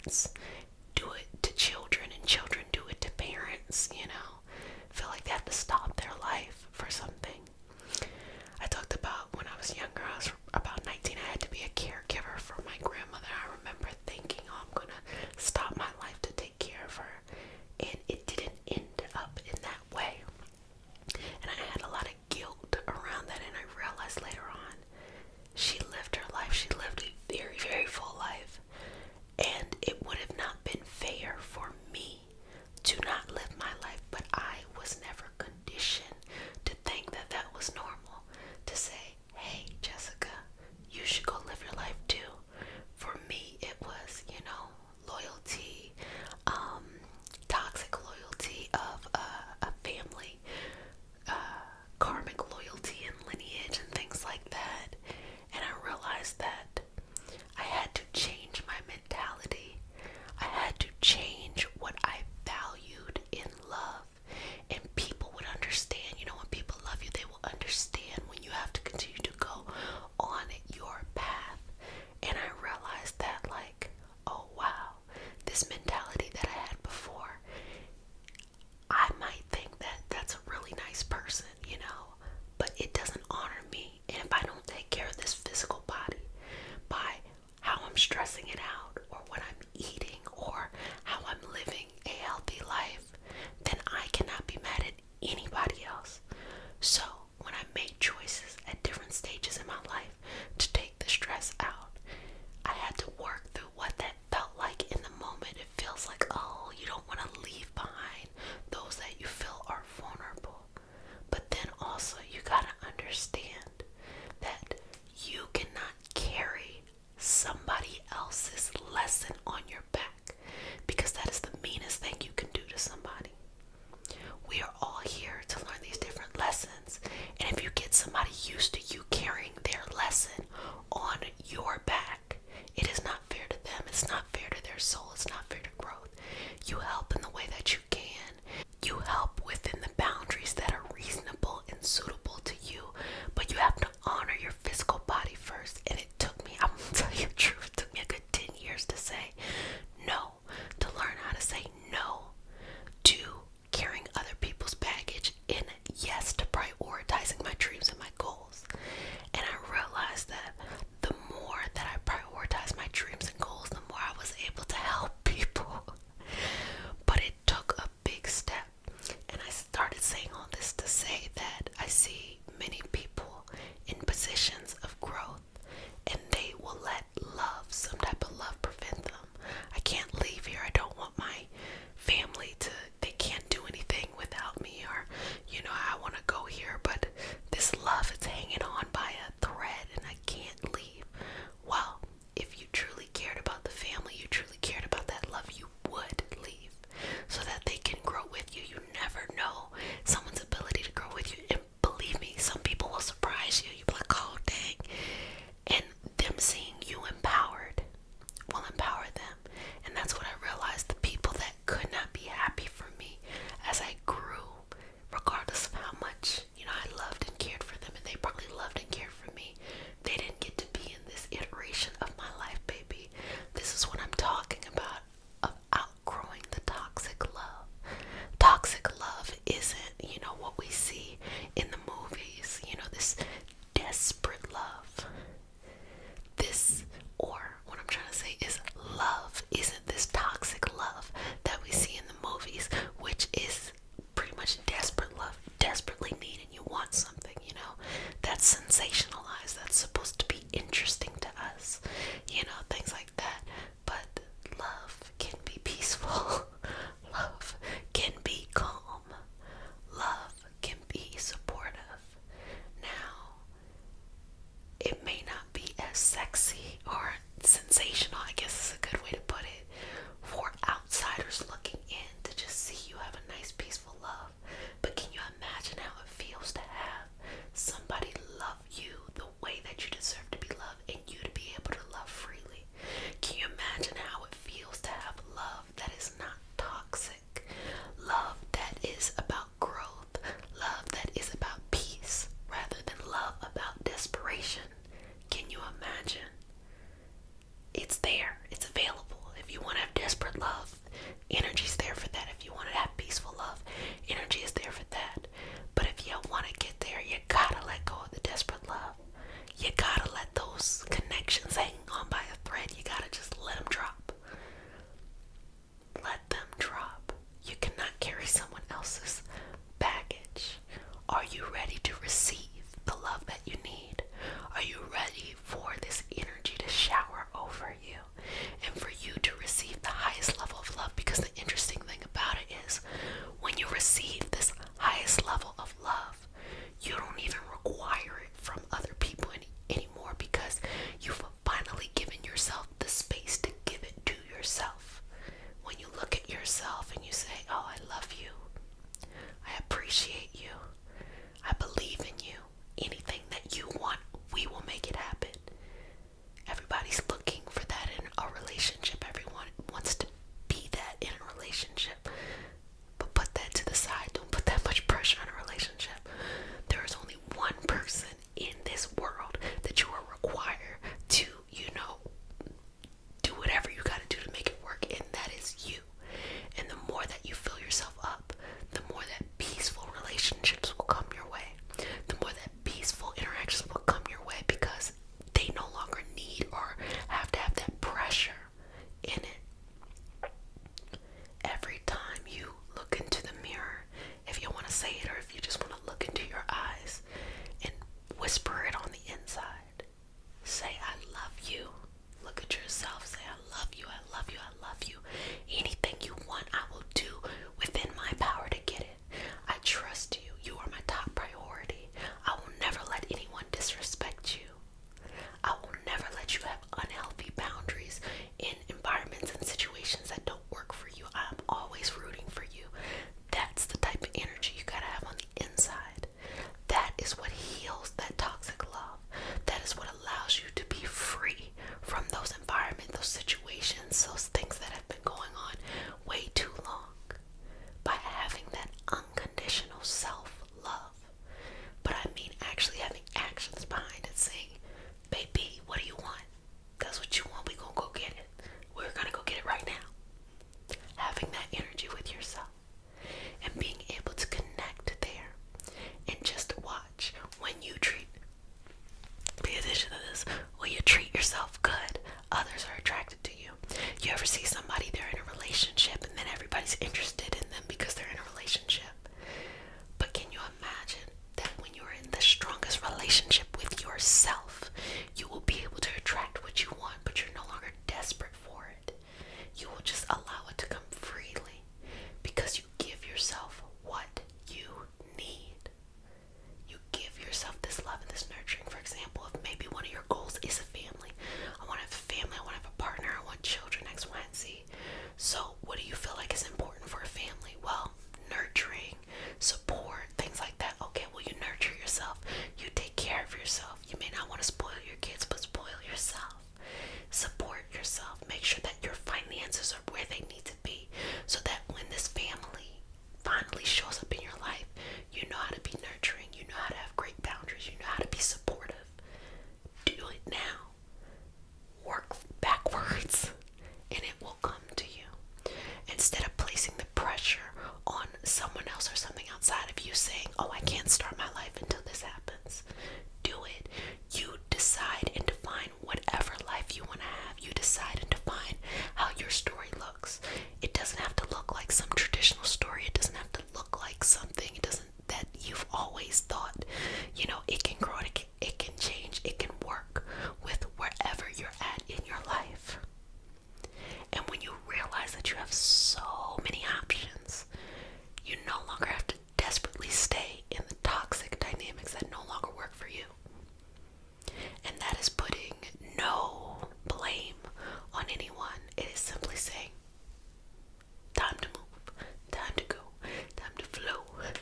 parents do it to children and children do it to parents, you know. Feel like they have to stop their life for something. I talked about when I was younger, I was about 19, I had to be a caregiver for my grandmother. I remember thinking, oh, I'm gonna stop my life to take care of her. And it didn't end up in that way. And I had a lot of guilt around that, and I realized later on, she lived her life. She lived a very, very full life. And it would have not been fair for me to not live my life, but I was never conditioned to think that that was normal. To say, hey, Jessica, you should go live your life too. For me, it was, you know, loyalty, toxic loyalty of a family, karmic loyalty and lineage and things like that. And I realized that I had to change my mentality. I had to change what I valued in love. And people would understand, you know, when people love you, they will understand when you have to continue to go on your path. And I realized that, like, oh wow, this mentality that I had before, I might think that that's a really nice person, you know, but it doesn't honor me. And if I don't take care of this physical body by how I'm stressing it out, or what I'm eating, or how I'm living a healthy life, then I cannot be mad at anybody else. So when I made choices at different stages in my life to take the stress out, I had to work through what that felt like in the moment. It feels like, oh, you don't want to leave behind those that you feel are vulnerable. But then also you gotta understand that you cannot carry somebody else's lesson on your back, because that is the meanest thing you can do to somebody. We are all here to learn these different lessons, and if you get somebody used to you carrying their lesson on your back, it is not fair to them. It's not fair to their soul. It's not fair to growth. You help in the way that you can. You help within the boundaries that are reasonable and suitable to you, but you ready to receive the love that you need? Are you ready for this energy to shower over you and for you to receive the highest level of love? Because the interesting thing about it is when you receive this highest level of love, you don't even require it from other people anymore, because you've finally given yourself the space to give it to yourself. When you look at yourself and you say, oh, I love you, I appreciate you, I believe in you, anything that you want, we will make it happen. Everybody's looking for that in a relationship. Everyone wants to be that in a relationship. But put that to the side. Don't put that much pressure on a relationship. There is only one person in this world that you are required to, do whatever you gotta do to make it work, and that is you. And the more that you fill yourself up, the more that peaceful relationships will come your way. The more that peaceful interactions will come your way, because they no longer need or have to have that pressure in it. Every time you look into the mirror, if you want to say it or if you just want to look into your eyes and whisper it on the inside, say, I love you. Look at yourself, say, I love you, I love you, I love you. Anything you want, I will do within my power to get it. I trust you. You are my top priority. I will never let anyone disrespect you. I will never let you have unhealthy boundaries in environments and situations that don't work for you. I'm always rooting for you. That's the type of energy you gotta have on the inside. That is what heals that toxic love. That is what allows you to be free from those environments, those situations, those things that have been going on way too long. By having that unconditional self-love. But I mean actually having actions behind it, saying, baby, what do you want? That's what you want, we gonna go get it. We're gonna go get it right now. Having that energy with yourself and being able to connect there and just watch when you pay attention to this, when you treat yourself good, others are attracted to you. You ever see somebody, they're in a relationship and then everybody's interested in them because they're in a relationship? But can you imagine that when you're in the strongest relationship with yourself, you will be able to attract what you want, but you're no longer desperate for it. You will just allow it to come freely because you give yourself what you need. You give yourself this love and this nurturing. For example, if maybe one of your goals is a family. I want to have a family, I want to have a partner, I want children, X, Y, and Z. So what do you feel like is important for a family? Well, nurturing, support, things like that. Okay, well, you nurture yourself. You take care of yourself. You may not want to spoil your kids, but spoil yourself. Support yourself. Make sure that your finances are where they need to be, so that when this family finally shows up in your life, you know how to be nurturing. You know how to have great boundaries. You know how to be supportive. Do it now. Work backwards, and it will come to you. Instead of placing the pressure on someone else or something outside of you, saying, oh, I can't start my life until this happens. Do it. You decide and define whatever life you want to have. You decide and define how your story looks. It doesn't have to look like some traditional story. It doesn't have to look like something that you've always thought. It can grow, it can change, it can work with wherever you're at in your life. And when you realize that you have so many options, you no longer have to desperately stay in the toxic dynamics that no longer work for you. And that is putting no blame on anyone. It is simply saying, time to move, time to go, time to flow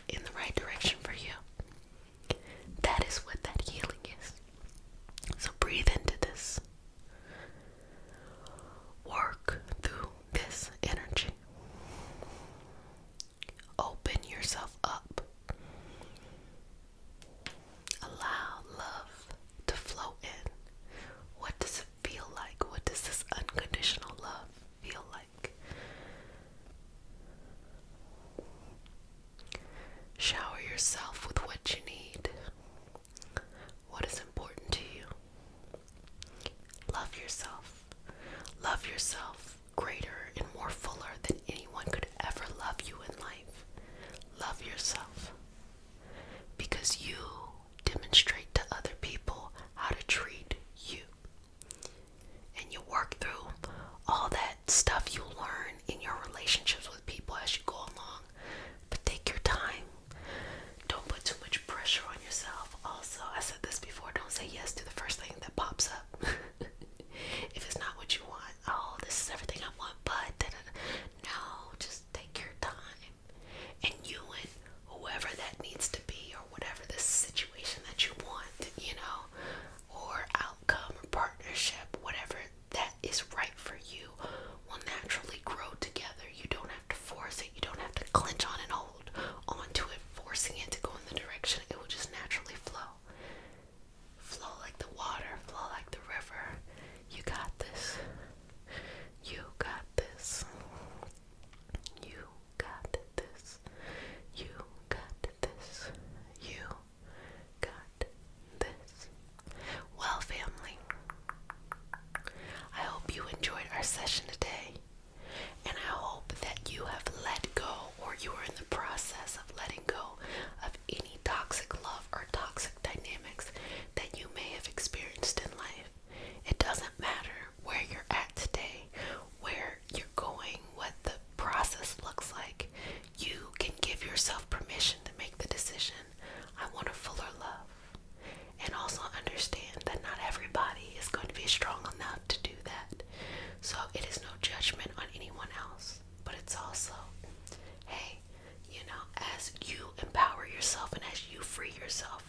in the right direction for you. That is what that healing is. So breathe yourself.